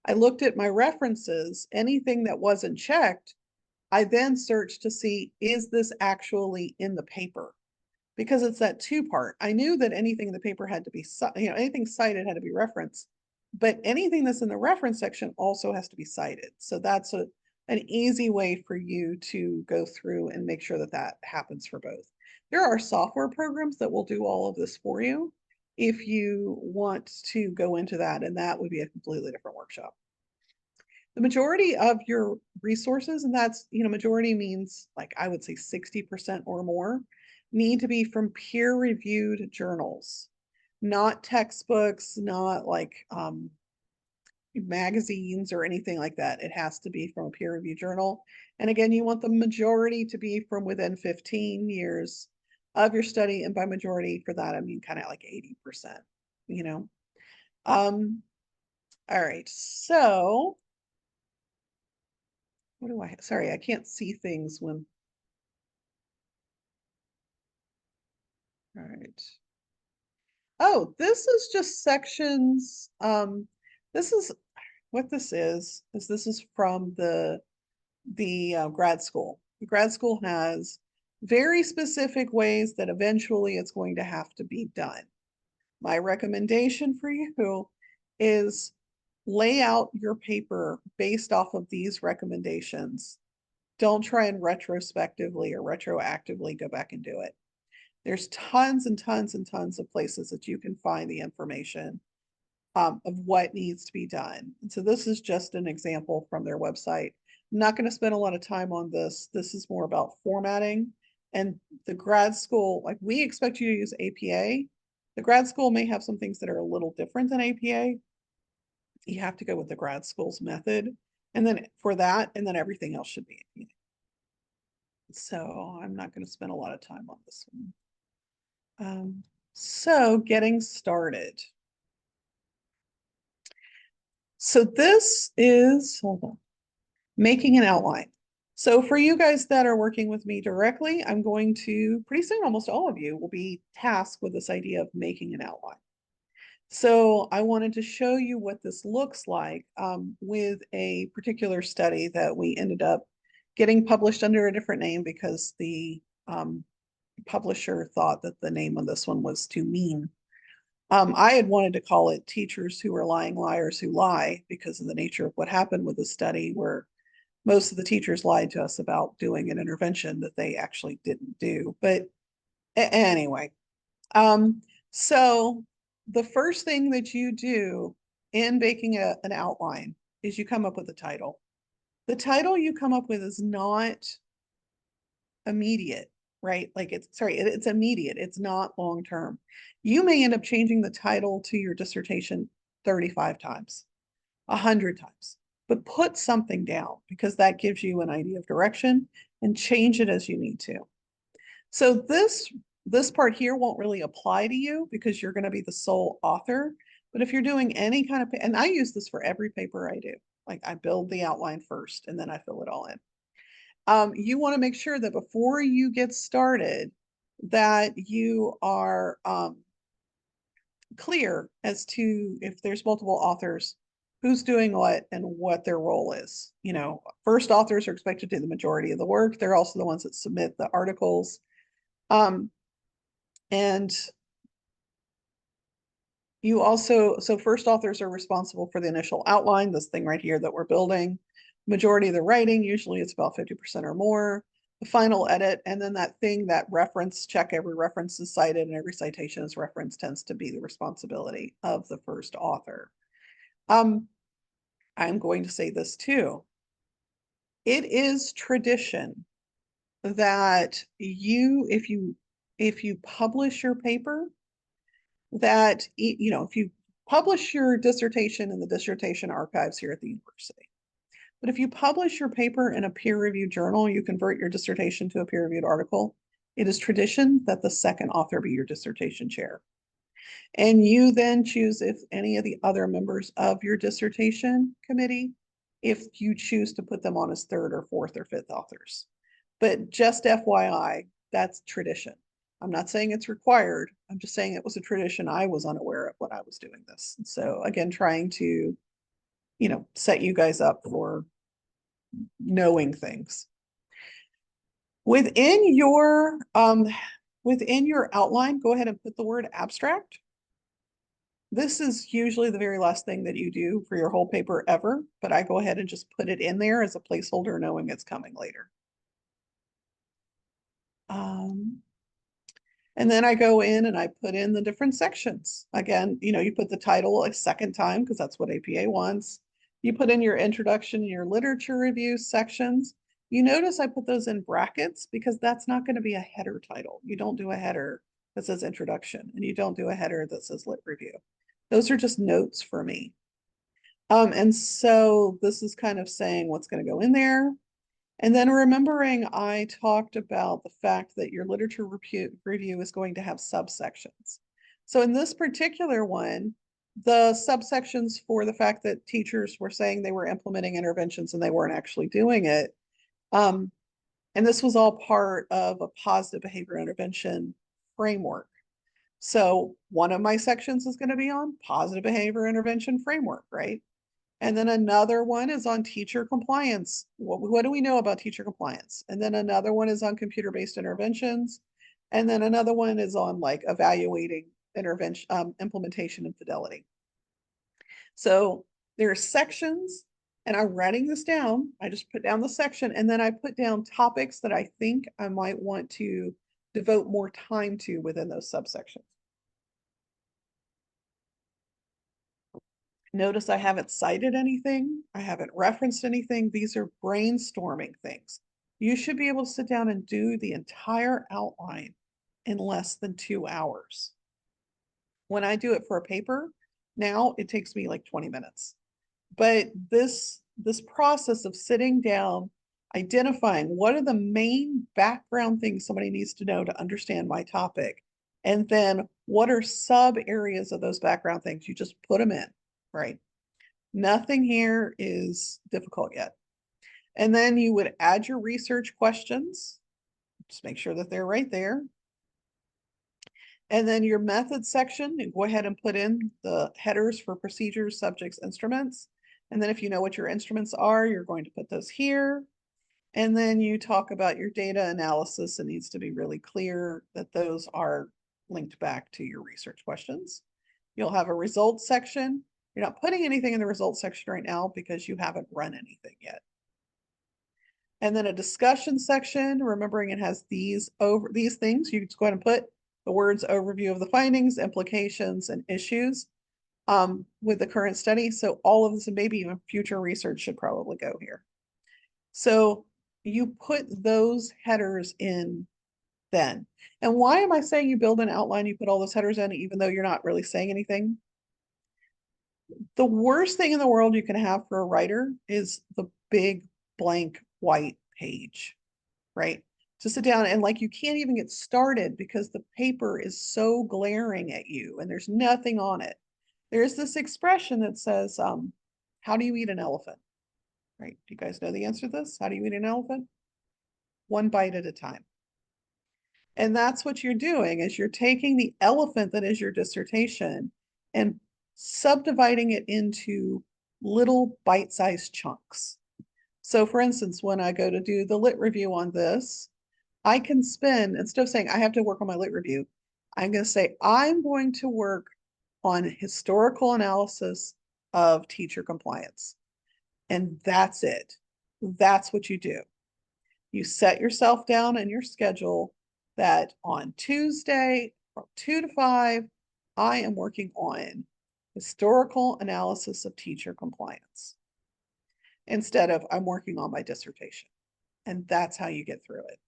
I looked at my references. Anything that wasn't checked, I then searched to see, is this actually in the paper? Because it's that two-part. I knew that anything in the paper had to be, anything cited had to be referenced, but anything that's in the reference section also has to be cited. So that's an easy way for you to go through and make sure that that happens for both. There are software programs that will do all of this for you if you want to go into that, and that would be a completely different workshop. The majority of your resources, and that's, majority means like I would say 60% or more, need to be from peer-reviewed journals, not textbooks, not like magazines or anything like that. It has to be from a peer-reviewed journal. And again, you want the majority to be from within 15 years of your study. And by majority for that, I mean kind of like 80%, All right, so what do sorry, I can't see things when. All right. Oh, this is just sections. This is what this is this is from the grad school. The grad school has very specific ways that eventually it's going to have to be done. My recommendation for you is lay out your paper based off of these recommendations. Don't try and retrospectively or retroactively go back and do it. There's tons and tons and tons of places that you can find the information of what needs to be done. And so this is just an example from their website. I'm not going to spend a lot of time on this. This is more about formatting, and the grad school, like we expect you to use APA. The grad school may have some things that are a little different than APA. You have to go with the grad school's method. And then for that, and then everything else should be APA. So I'm not going to spend a lot of time on this one. So getting started. So this is, hold on, making an outline. So for you guys that are working with me directly, I'm going to, pretty soon, almost all of you will be tasked with this idea of making an outline. So I wanted to show you what this looks like with a particular study that we ended up getting published under a different name because the publisher thought that the name of this one was too mean. I had wanted to call it Teachers Who Are Lying Liars Who Lie because of the nature of what happened with the study, where most of the teachers lied to us about doing an intervention that they actually didn't do. But anyway, so the first thing that you do in making an outline is you come up with a title. The title you come up with is not immediate, right? Like it's immediate. It's not long term. You may end up changing the title to your dissertation 35 times, 100 times, but put something down because that gives you an idea of direction, and change it as you need to. So this part here won't really apply to you because you're going to be the sole author. But if you're doing any kind of, and I use this for every paper I do, like I build the outline first and then I fill it all in. You want to make sure that before you get started, that you are clear as to if there's multiple authors, who's doing what and what their role is. First authors are expected to do the majority of the work. They're also the ones that submit the articles. And you also, so first authors are responsible for the initial outline, this thing right here that we're building. Majority of the writing, usually it's about 50% or more. The final edit, and then that thing, that reference check, every reference is cited and every citation is referenced, tends to be the responsibility of the first author. I'm going to say this too. It is tradition that if you publish your paper, that, if you publish your dissertation in the dissertation archives here at the university, but if you publish your paper in a peer-reviewed journal, you convert your dissertation to a peer-reviewed article, it is tradition that the second author be your dissertation chair. And you then choose if any of the other members of your dissertation committee, if you choose to put them on as third or fourth or fifth authors. But just FYI, that's tradition. I'm not saying it's required. I'm just saying it was a tradition I was unaware of when I was doing this. And so again, trying to, set you guys up for knowing things. Within your outline, go ahead and put the word abstract. This is usually the very last thing that you do for your whole paper ever, but I go ahead and just put it in there as a placeholder knowing it's coming later. And then I go in and I put in the different sections. Again, you put the title a second time because that's what APA wants. You put in your introduction and your literature review sections. You notice I put those in brackets because that's not going to be a header title. You don't do a header that says introduction, and you don't do a header that says lit review. Those are just notes for me. And so this is kind of saying what's going to go in there. And then remembering I talked about the fact that your literature review is going to have subsections. So in this particular one, the subsections for the fact that teachers were saying they were implementing interventions and they weren't actually doing it. And this was all part of a positive behavior intervention framework. So one of my sections is going to be on positive behavior intervention framework, right? And then another one is on teacher compliance. What do we know about teacher compliance? And then another one is on computer-based interventions. And then another one is on like evaluating intervention, implementation and fidelity. So there are sections, and I'm writing this down. I just put down the section, and then I put down topics that I think I might want to devote more time to within those subsections. Notice I haven't cited anything. I haven't referenced anything. These are brainstorming things. You should be able to sit down and do the entire outline in less than 2 hours. When I do it for a paper, now it takes me like 20 minutes. But this process of sitting down, identifying what are the main background things somebody needs to know to understand my topic, and then what are sub areas of those background things, you just put them in. Right. Nothing here is difficult yet. And then you would add your research questions. Just make sure that they're right there. And then your method section, you go ahead and put in the headers for procedures, subjects, instruments. And then if you know what your instruments are, you're going to put those here. And then you talk about your data analysis. It needs to be really clear that those are linked back to your research questions. You'll have a results section. You're not putting anything in the results section right now because you haven't run anything yet. And then a discussion section, remembering it has these things. You just go ahead and put the words overview of the findings, implications, and issues with the current study. So all of this and maybe even future research should probably go here. So you put those headers in then. And why am I saying you build an outline, you put all those headers in, even though you're not really saying anything? The worst thing in the world you can have for a writer is the big blank white page, right? To sit down and like you can't even get started because the paper is so glaring at you and there's nothing on it. There's this expression that says, how do you eat an elephant? Right? Do you guys know the answer to this? How do you eat an elephant? One bite at a time. And that's what you're doing is you're taking the elephant that is your dissertation and subdividing it into little bite-sized chunks. So for instance, when I go to do the lit review on this, I can spend, instead of saying I have to work on my lit review, I'm going to say I'm going to work on historical analysis of teacher compliance. And that's it. That's what you do. You set yourself down in your schedule that on Tuesday from 2 to 5, I am working on historical analysis of teacher compliance instead of I'm working on my dissertation. And that's how you get through it.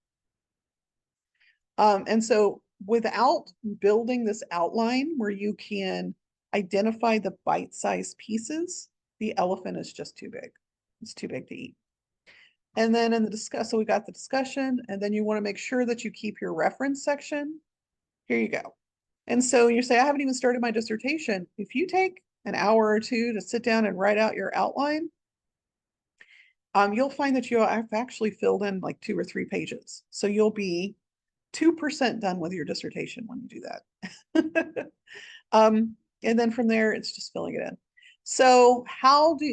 And so without building this outline where you can identify the bite-sized pieces, the elephant is just too big. It's too big to eat. And then in the so we got the discussion, and then you want to make sure that you keep your reference section. Here you go. And so you say, I haven't even started my dissertation. If you take an hour or two to sit down and write out your outline, you'll find that I've actually filled in like 2 or 3 pages. So you'll be 2% done with your dissertation when you do that. And then from there, it's just filling it in. So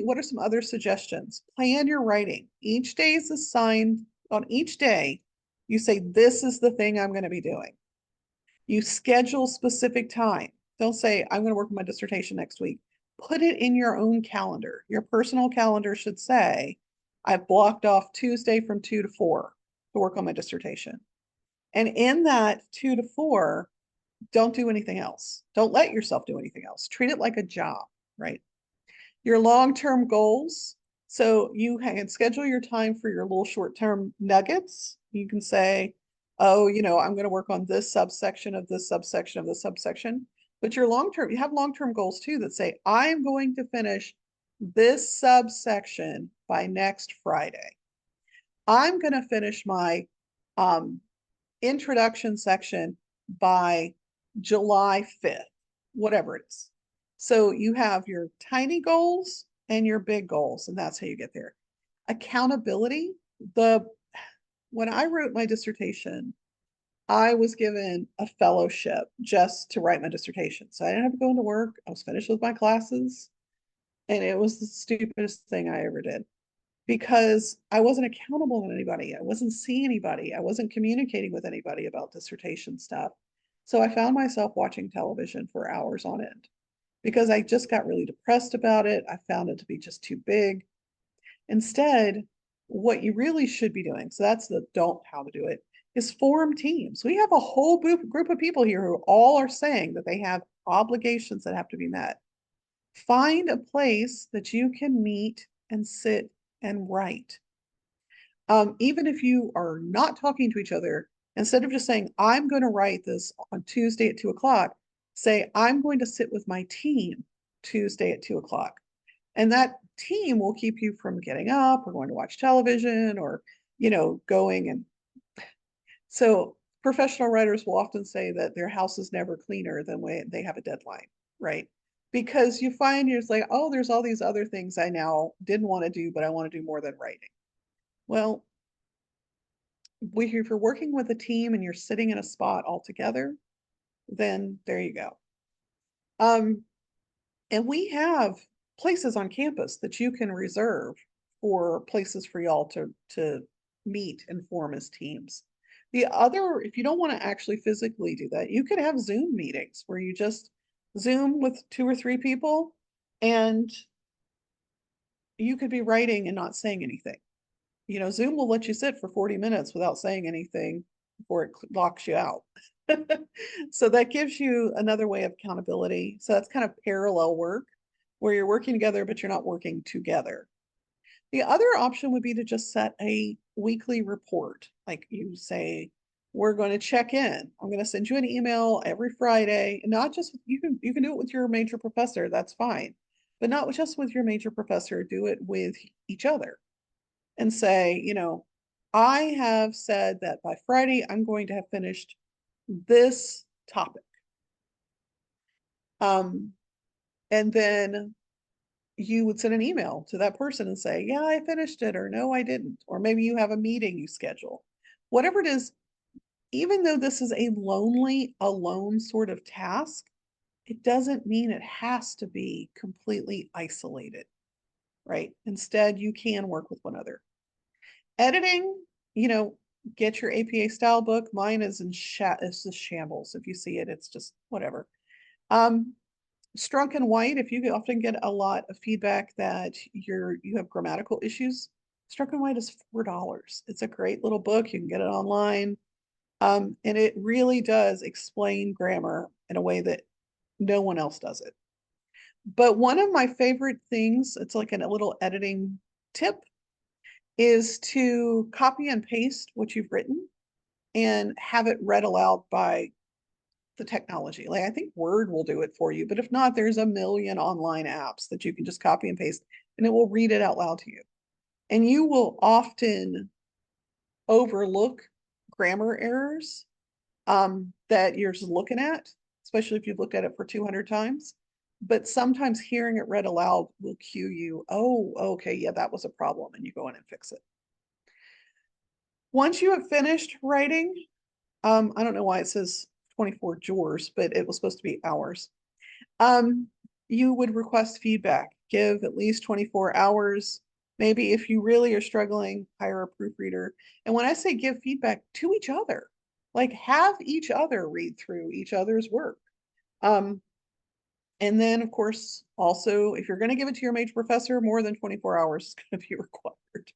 what are some other suggestions? Plan your writing. Each day is assigned, on each day, you say, this is the thing I'm going to be doing. You schedule specific time. Don't say, I'm going to work on my dissertation next week. Put it in your own calendar. Your personal calendar should say, I've blocked off Tuesday from 2 to 4 to work on my dissertation. And in that 2 to 4, don't do anything else. Don't let yourself do anything else. Treat it like a job, right? Your long-term goals. So you can schedule your time for your little short-term nuggets. You can say, oh, I'm going to work on this subsection of this subsection of this subsection. But your long-term, you have long-term goals too that say, I'm going to finish this subsection by next Friday. I'm going to finish my introduction section by July 5th, whatever it is. So you have your tiny goals and your big goals, and that's how you get there. Accountability. When I wrote my dissertation, I was given a fellowship just to write my dissertation. So I didn't have to go into work. I was finished with my classes, and it was the stupidest thing I ever did because I wasn't accountable to anybody. I wasn't seeing anybody. I wasn't communicating with anybody about dissertation stuff. So I found myself watching television for hours on end because I just got really depressed about it. I found it to be just too big. Instead, what you really should be doing, so that's the don't how to do it, is form teams. We have a whole group of people here who all are saying that they have obligations that have to be met. Find a place that you can meet and sit and write. Even if you are not talking to each other, instead of just saying, I'm going to write this on Tuesday at 2 o'clock, say, I'm going to sit with my team Tuesday at 2 o'clock. And that team will keep you from getting up or going to watch television or, going. And so professional writers will often say that their house is never cleaner than when they have a deadline, right? Because you find you're just like, oh, there's all these other things I now didn't want to do, but I want to do more than writing. Well, if you're working with a team and you're sitting in a spot all together, then there you go. And we have places on campus that you can reserve for places for y'all to meet and form as teams. The other, if you don't want to actually physically do that, you could have Zoom meetings where you just Zoom with 2 or 3 people and you could be writing and not saying anything. Zoom will let you sit for 40 minutes without saying anything before it locks you out. So that gives you another way of accountability. So that's kind of parallel work where you're working together, but you're not working together. The other option would be to just set a weekly report. Like you say, we're going to check in. I'm going to send you an email every Friday, and not just, you can do it with your major professor, that's fine. But not just with your major professor, do it with each other. And say, I have said that by Friday, I'm going to have finished this topic. And then you would send an email to that person and say, yeah, I finished it, or no, I didn't. Or maybe you have a meeting you schedule. Whatever it is, even though this is a lonely, alone sort of task, it doesn't mean it has to be completely isolated, right? Instead, you can work with one another. Editing, get your APA style book. Mine is it's just shambles. If you see it, it's just whatever. Strunk and White, if you often get a lot of feedback that you have grammatical issues, Strunk and White is $4. It's a great little book. You can get it online. And it really does explain grammar in a way that no one else does it. But one of my favorite things, it's like a little editing tip, is to copy and paste what you've written and have it read aloud by the technology. Like I think Word will do it for you, but if not, there's a million online apps that you can just copy and paste and it will read it out loud to you. And you will often overlook grammar errors that you're just looking at, especially if you've looked at it for 200 times. But sometimes hearing it read aloud will cue you, oh, okay, yeah, that was a problem, and you go in and fix it. Once you have finished writing, I don't know why it says 24 jurors, but it was supposed to be hours. You would request feedback, give at least 24 hours. Maybe if you really are struggling, hire a proofreader. And when I say give feedback to each other, like have each other read through each other's work. And then, of course, also, if you're going to give it to your major professor, more than 24 hours is going to be required.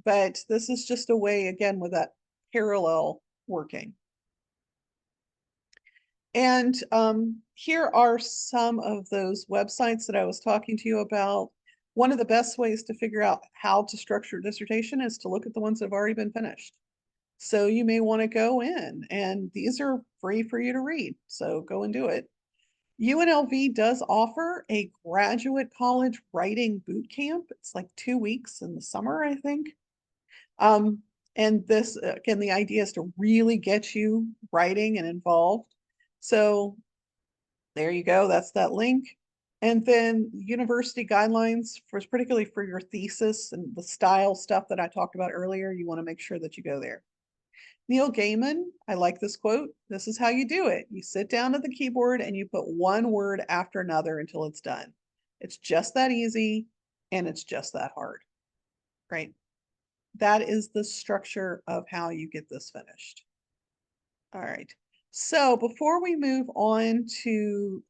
But this is just a way, again, with that parallel working. And here are some of those websites that I was talking to you about. One of the best ways to figure out how to structure a dissertation is to look at the ones that have already been finished. So you may want to go in, and these are free for you to read. So go and do it. UNLV does offer a graduate college writing boot camp. It's like 2 weeks in the summer, I think. And this, again, the idea is to really get you writing and involved. So there you go. That's that link. And then university guidelines for particularly for your thesis and the style stuff that I talked about earlier, you want to make sure that you go there. Neil Gaiman, I like this quote. This is how you do it. You sit down at the keyboard and you put one word after another until it's done. It's just that easy and it's just that hard, right? That is the structure of how you get this finished. All right. So before we move on to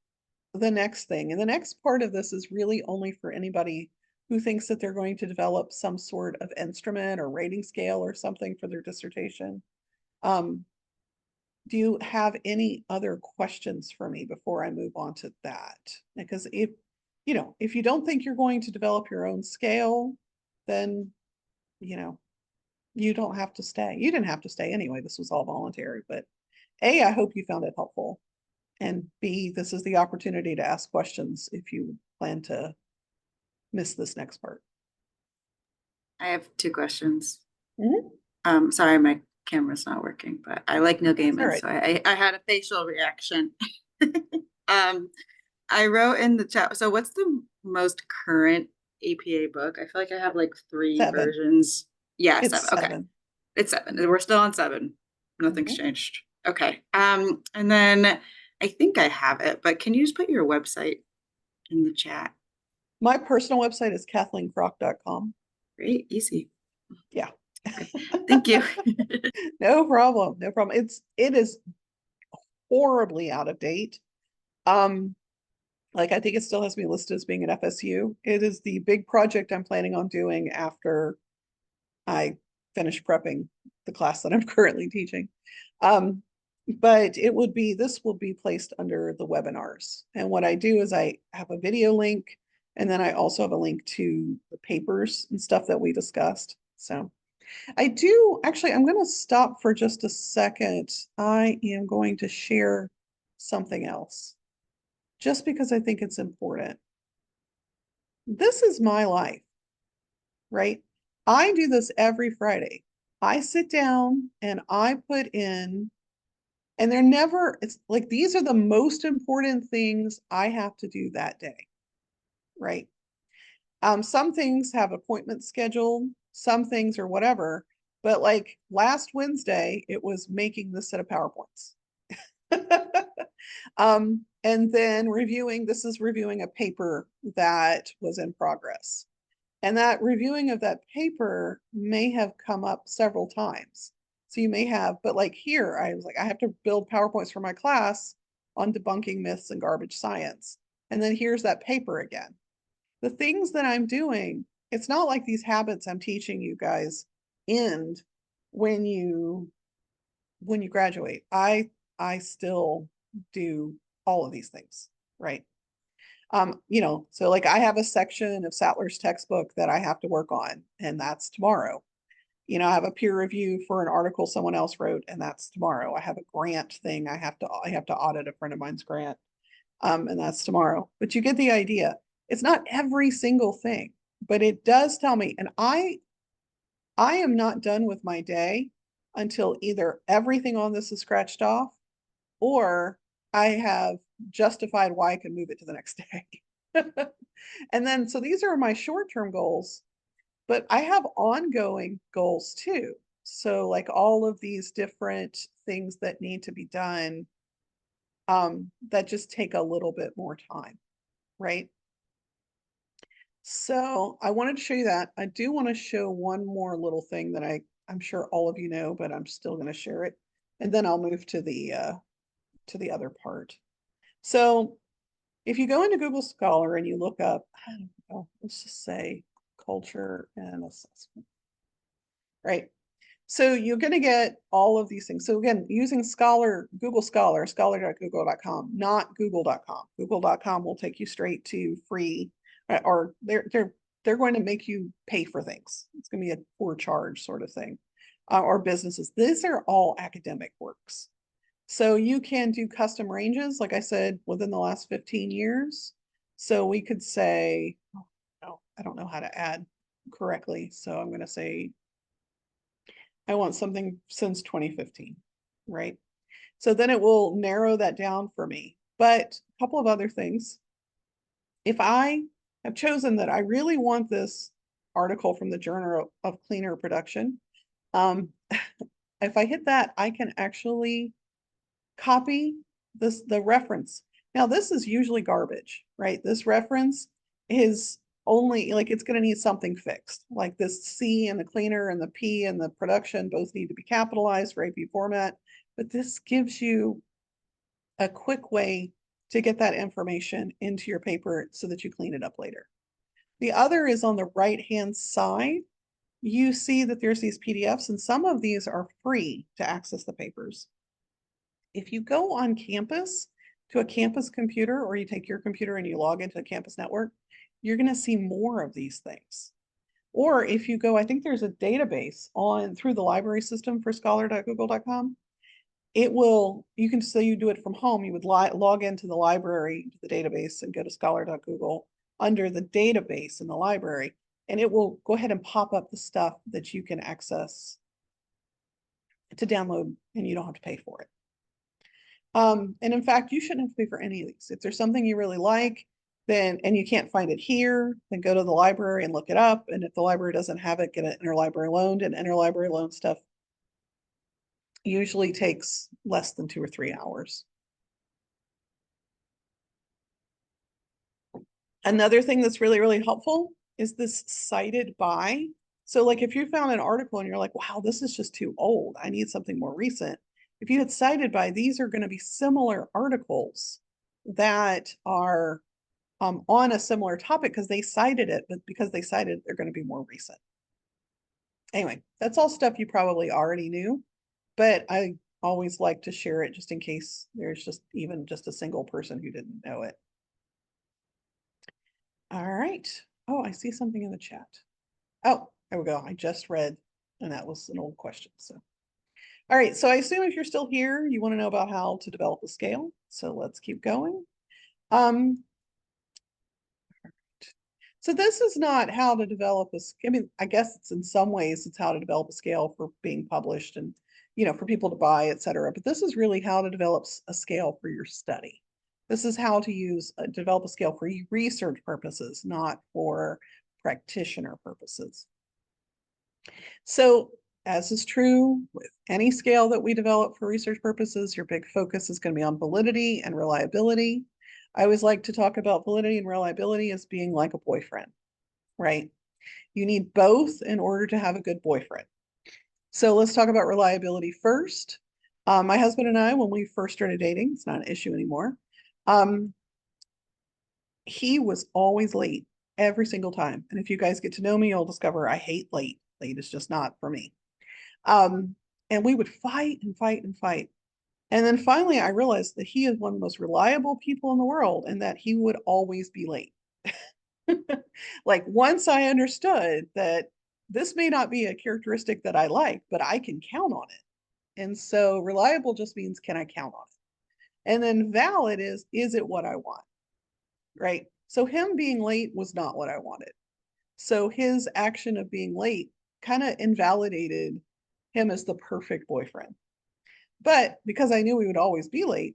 the next thing, and the next part of this is really only for anybody who thinks that they're going to develop some sort of instrument or rating scale or something for their dissertation. Do you have any other questions for me before I move on to that? Because if you don't think you're going to develop your own scale, then, you don't have to stay. You didn't have to stay anyway. This was all voluntary, but A, I hope you found it helpful. And B, this is the opportunity to ask questions if you plan to miss this next part. I have 2 questions. Mhm. Sorry, my camera's not working, but I like Neil Gaiman, right. so I had a facial reaction. I wrote in the chat. So, what's the most current APA book? I feel like I have like 3 7. versions. Yeah, It's 7. Okay, 7. it's 7. We're still on 7. Nothing's Mhm. changed. Okay. And then I think I have it, but can you just put your website in the chat? My personal website is kathleencrock.com. Great, easy. Yeah. Thank you. No problem. No problem. It is horribly out of date. Like I think it still has me listed as being an FSU. It is the big project I'm planning on doing after I finish prepping the class that I'm currently teaching. But this will be placed under the webinars. And what I do is I have a video link, and then I also have a link to the papers and stuff that we discussed. So I do actually, I'm going to stop for just a second. I am going to share something else just because I think it's important. This is my life, right? I do this every Friday. I sit down and I put in, and it's like these are the most important things I have to do that day, right? Some things have appointments scheduled, some things are whatever, but like last Wednesday, it was making this set of PowerPoints. And then this is reviewing a paper that was in progress. And that reviewing of that paper may have come up several times. So you may have, but like here, I was like, I have to build PowerPoints for my class on debunking myths and garbage science. And then here's that paper again. The things that I'm doing, it's not like these habits I'm teaching you guys end when you graduate. I still do all of these things, right? So like I have a section of Sattler's textbook that I have to work on, and that's tomorrow. I have a peer review for an article someone else wrote, and that's tomorrow. I have a grant thing I have to audit a friend of mine's grant, and that's tomorrow. But you get the idea. It's not every single thing, but it does tell me, and I am not done with my day until either everything on this is scratched off or I have justified why I can move it to the next day. And then, so these are my short-term goals, but I have ongoing goals too. So like all of these different things that need to be done, that just take a little bit more time, right? So I wanted to show you that. I do want to show one more little thing that I'm sure all of you know, but I'm still going to share it. And then I'll move to the other part. So if you go into Google Scholar and you look up, I don't know, let's just say culture and assessment, right? So you're going to get all of these things. So again, using Scholar, Google Scholar, scholar.google.com, not google.com. Google.com will take you straight to free, or they're going to make you pay for things. It's going to be a for charge sort of thing, or businesses. These are all academic works. So you can do custom ranges, like I said, within the last 15 years. So we could say, oh, no, I don't know how to add correctly. So I'm going to say, I want something since 2015, right? So then it will narrow that down for me. But a couple of other things. If I have chosen that I really want this article from the Journal of Cleaner Production, if I hit that, I can actually copy the reference. Now this is usually garbage, right? This reference is only like it's going to need something fixed. Like this C and the cleaner and the P and the production both need to be capitalized for AP format. But this gives you a quick way to get that information into your paper so that you clean it up later. The other is on the right-hand side. You see that there's these PDFs, and some of these are free to access the papers. If you go on campus to a campus computer, or you take your computer and you log into the campus network, you're going to see more of these things. Or if you go, I think there's a database on through the library system for scholar.google.com. It will, you can say you do it from home. You would log into the library, to the database, and go to scholar.google under the database in the library, and it will go ahead and pop up the stuff that you can access to download, and you don't have to pay for it. And in fact, you shouldn't have to pay for any of these. If there's something you really like, then, and you can't find it here, then go to the library and look it up. And if the library doesn't have it, get it interlibrary loaned, and interlibrary loan stuff usually takes less than 2 or 3 hours. Another thing that's really, really helpful is this cited by. So like if you found an article and you're like, wow, this is just too old, I need something more recent. If you had cited by, these are going to be similar articles that are on a similar topic because they cited it, but because they cited it, they're going to be more recent. Anyway, that's all stuff you probably already knew, but I always like to share it just in case there's just even just a single person who didn't know it. All right. Oh, I see something in the chat. Oh, there we go. I just read, and that was an old question. So, all right. So I assume if you're still here, you want to know about how to develop a scale. So let's keep going. So this is not how to develop a, I mean, I guess it's in some ways it's how to develop a scale for being published and, you know, for people to buy, et cetera. But this is really how to develop a scale for your study. This is how to develop a scale for research purposes, not for practitioner purposes. So as is true with any scale that we develop for research purposes, your big focus is going to be on validity and reliability. I always like to talk about validity and reliability as being like a boyfriend, right? You need both in order to have a good boyfriend. So let's talk about reliability first. My husband and I, when we first started dating, it's not an issue anymore. He was always late every single time. And if you guys get to know me, you'll discover I hate late. Late is just not for me. And we would fight and fight and fight. And then finally, I realized that he is one of the most reliable people in the world and that he would always be late. Like once I understood that this may not be a characteristic that I like, but I can count on it. And so reliable just means, can I count on it? And then valid is it what I want? Right? So him being late was not what I wanted. So his action of being late kind of invalidated him as the perfect boyfriend. But because I knew we would always be late,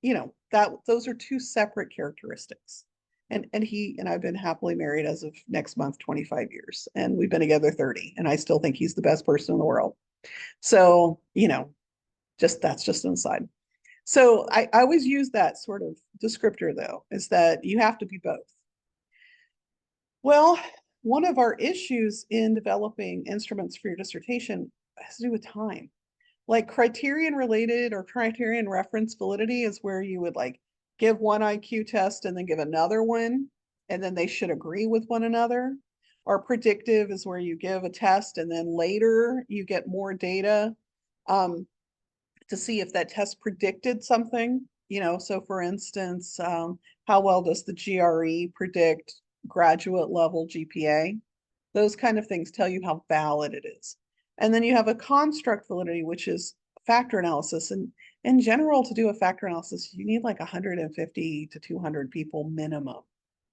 you know, those are two separate characteristics. And he and I've been happily married as of next month, 25 years, and we've been together 30, and I still think he's the best person in the world. So, you know, that's just an aside. So I always use that sort of descriptor though, is that you have to be both. Well, one of our issues in developing instruments for your dissertation has to do with time. Like criterion related or criterion reference validity is where you would like give one IQ test and then give another one, and then they should agree with one another. Or predictive is where you give a test and then later you get more data to see if that test predicted something. So for instance, how well does the GRE predict graduate level GPA? Those kind of things tell you how valid it is. And then you have a construct validity, which is factor analysis. And in general, to do a factor analysis, you need like 150 to 200 people minimum.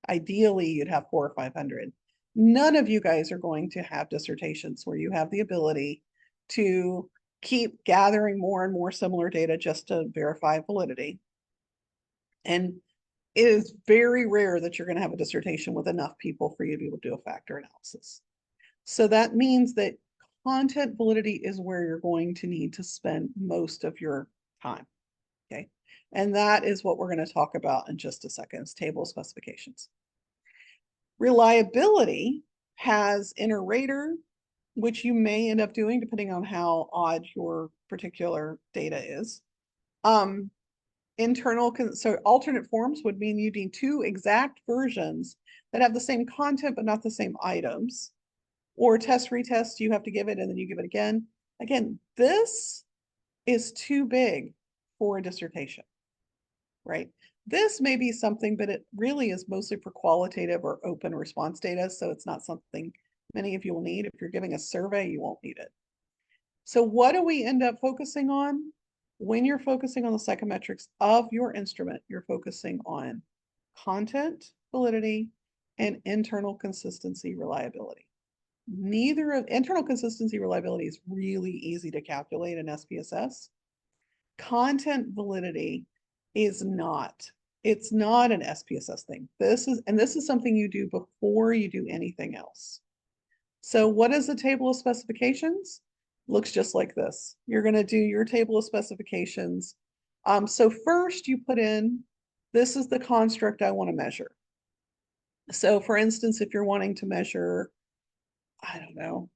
Ideally, you'd have 400 or 500. None of you guys are going to have dissertations where you have the ability to keep gathering more and more similar data just to verify validity. And it is very rare that you're going to have a dissertation with enough people for you to be able to do a factor analysis. So that means that content validity is where you're going to need to spend most of your time. Okay. And that is what we're going to talk about in just a second, is table specifications. Reliability has inner rater, which you may end up doing depending on how odd your particular data is. So alternate forms would mean you need two exact versions that have the same content but not the same items. Or test retest, you have to give it and then you give it again. Again, this is too big for a dissertation, right? This may be something, but it really is mostly for qualitative or open response data. So it's not something many of you will need. If you're giving a survey, you won't need it. So what do we end up focusing on? When you're focusing on the psychometrics of your instrument, you're focusing on content validity and internal consistency reliability. Neither of internal consistency reliability is really easy to calculate in SPSS. Content validity is not. It's not an SPSS thing. This is something you do before you do anything else. So what is the table of specifications? Looks just like this. You're going to do your table of specifications. So first you put in, this is the construct I want to measure. So for instance, if you're wanting to measure, I don't know,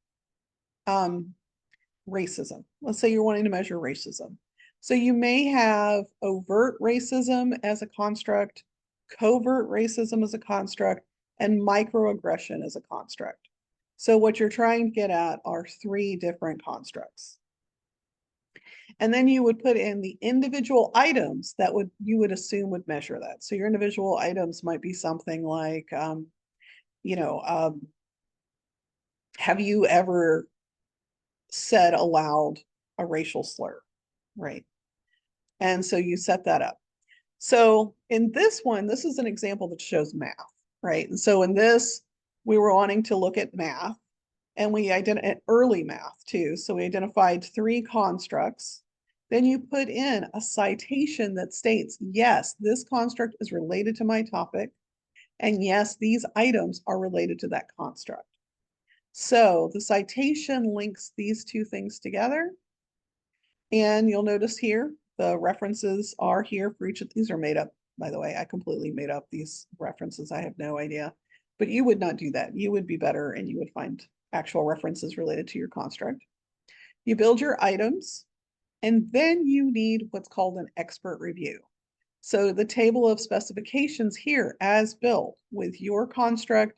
racism. Let's say you're wanting to measure racism. So you may have overt racism as a construct, covert racism as a construct, and microaggression as a construct. So what you're trying to get at are 3 different constructs. And then you would put in the individual items that you would assume would measure that. So your individual items might be something like, have you ever said aloud a racial slur, right? And so you set that up. So in this one, this is an example that shows math, right? And so in this, we were wanting to look at math, and we identified early math too. So we identified 3 constructs. Then you put in a citation that states, yes, this construct is related to my topic, and yes, these items are related to that construct. So the citation links these 2 things together. And you'll notice here, the references are here for each of these are made up, by the way. I completely made up these references. I have no idea, but you would not do that. You would be better and you would find actual references related to your construct. You build your items, and then you need what's called an expert review. So the table of specifications here as built with your construct,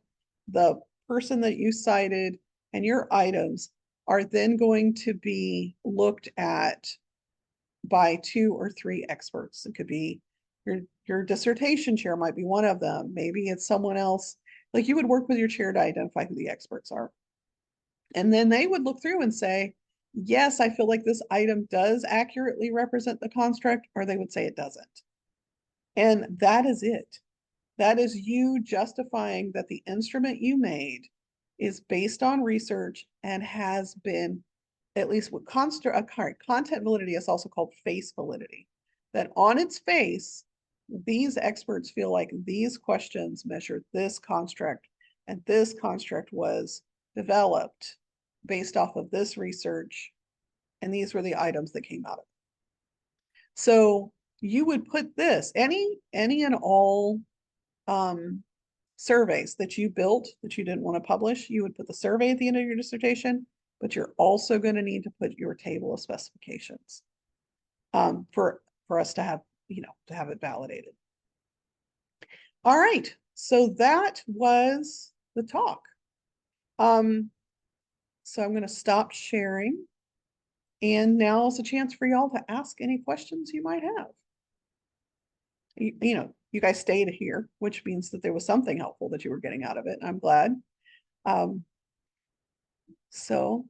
the person that you cited, and your items are then going to be looked at by 2 or 3 experts. It could be your dissertation chair might be one of them. Maybe it's someone else. Like you would work with your chair to identify who the experts are. And then they would look through and say, yes, I feel like this item does accurately represent the construct, or they would say it doesn't. And that is it. That is you justifying that the instrument you made is based on research and has been, at least with content validity is also called face validity, that on its face, these experts feel like these questions measure this construct, and this construct was developed based off of this research, and these were the items that came out of it. So you would put this, any and all surveys that you built that you didn't want to publish, you would put the survey at the end of your dissertation, but you're also going to need to put your table of specifications for us to have, to have it validated. All right, so that was the talk. So I'm gonna stop sharing. And now is a chance for y'all to ask any questions you might have. You know, you guys stayed here, which means that there was something helpful that you were getting out of it. I'm glad. So,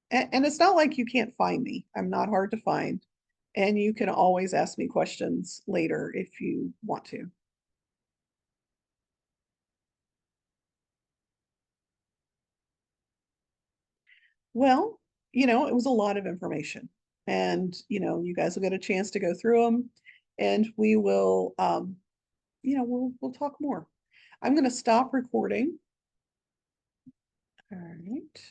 and it's not like you can't find me. I'm not hard to find. And you can always ask me questions later if you want to. Well, you know, it was a lot of information. And, you know, you guys will get a chance to go through them and we will, you know, we'll talk more. I'm going to stop recording. All right.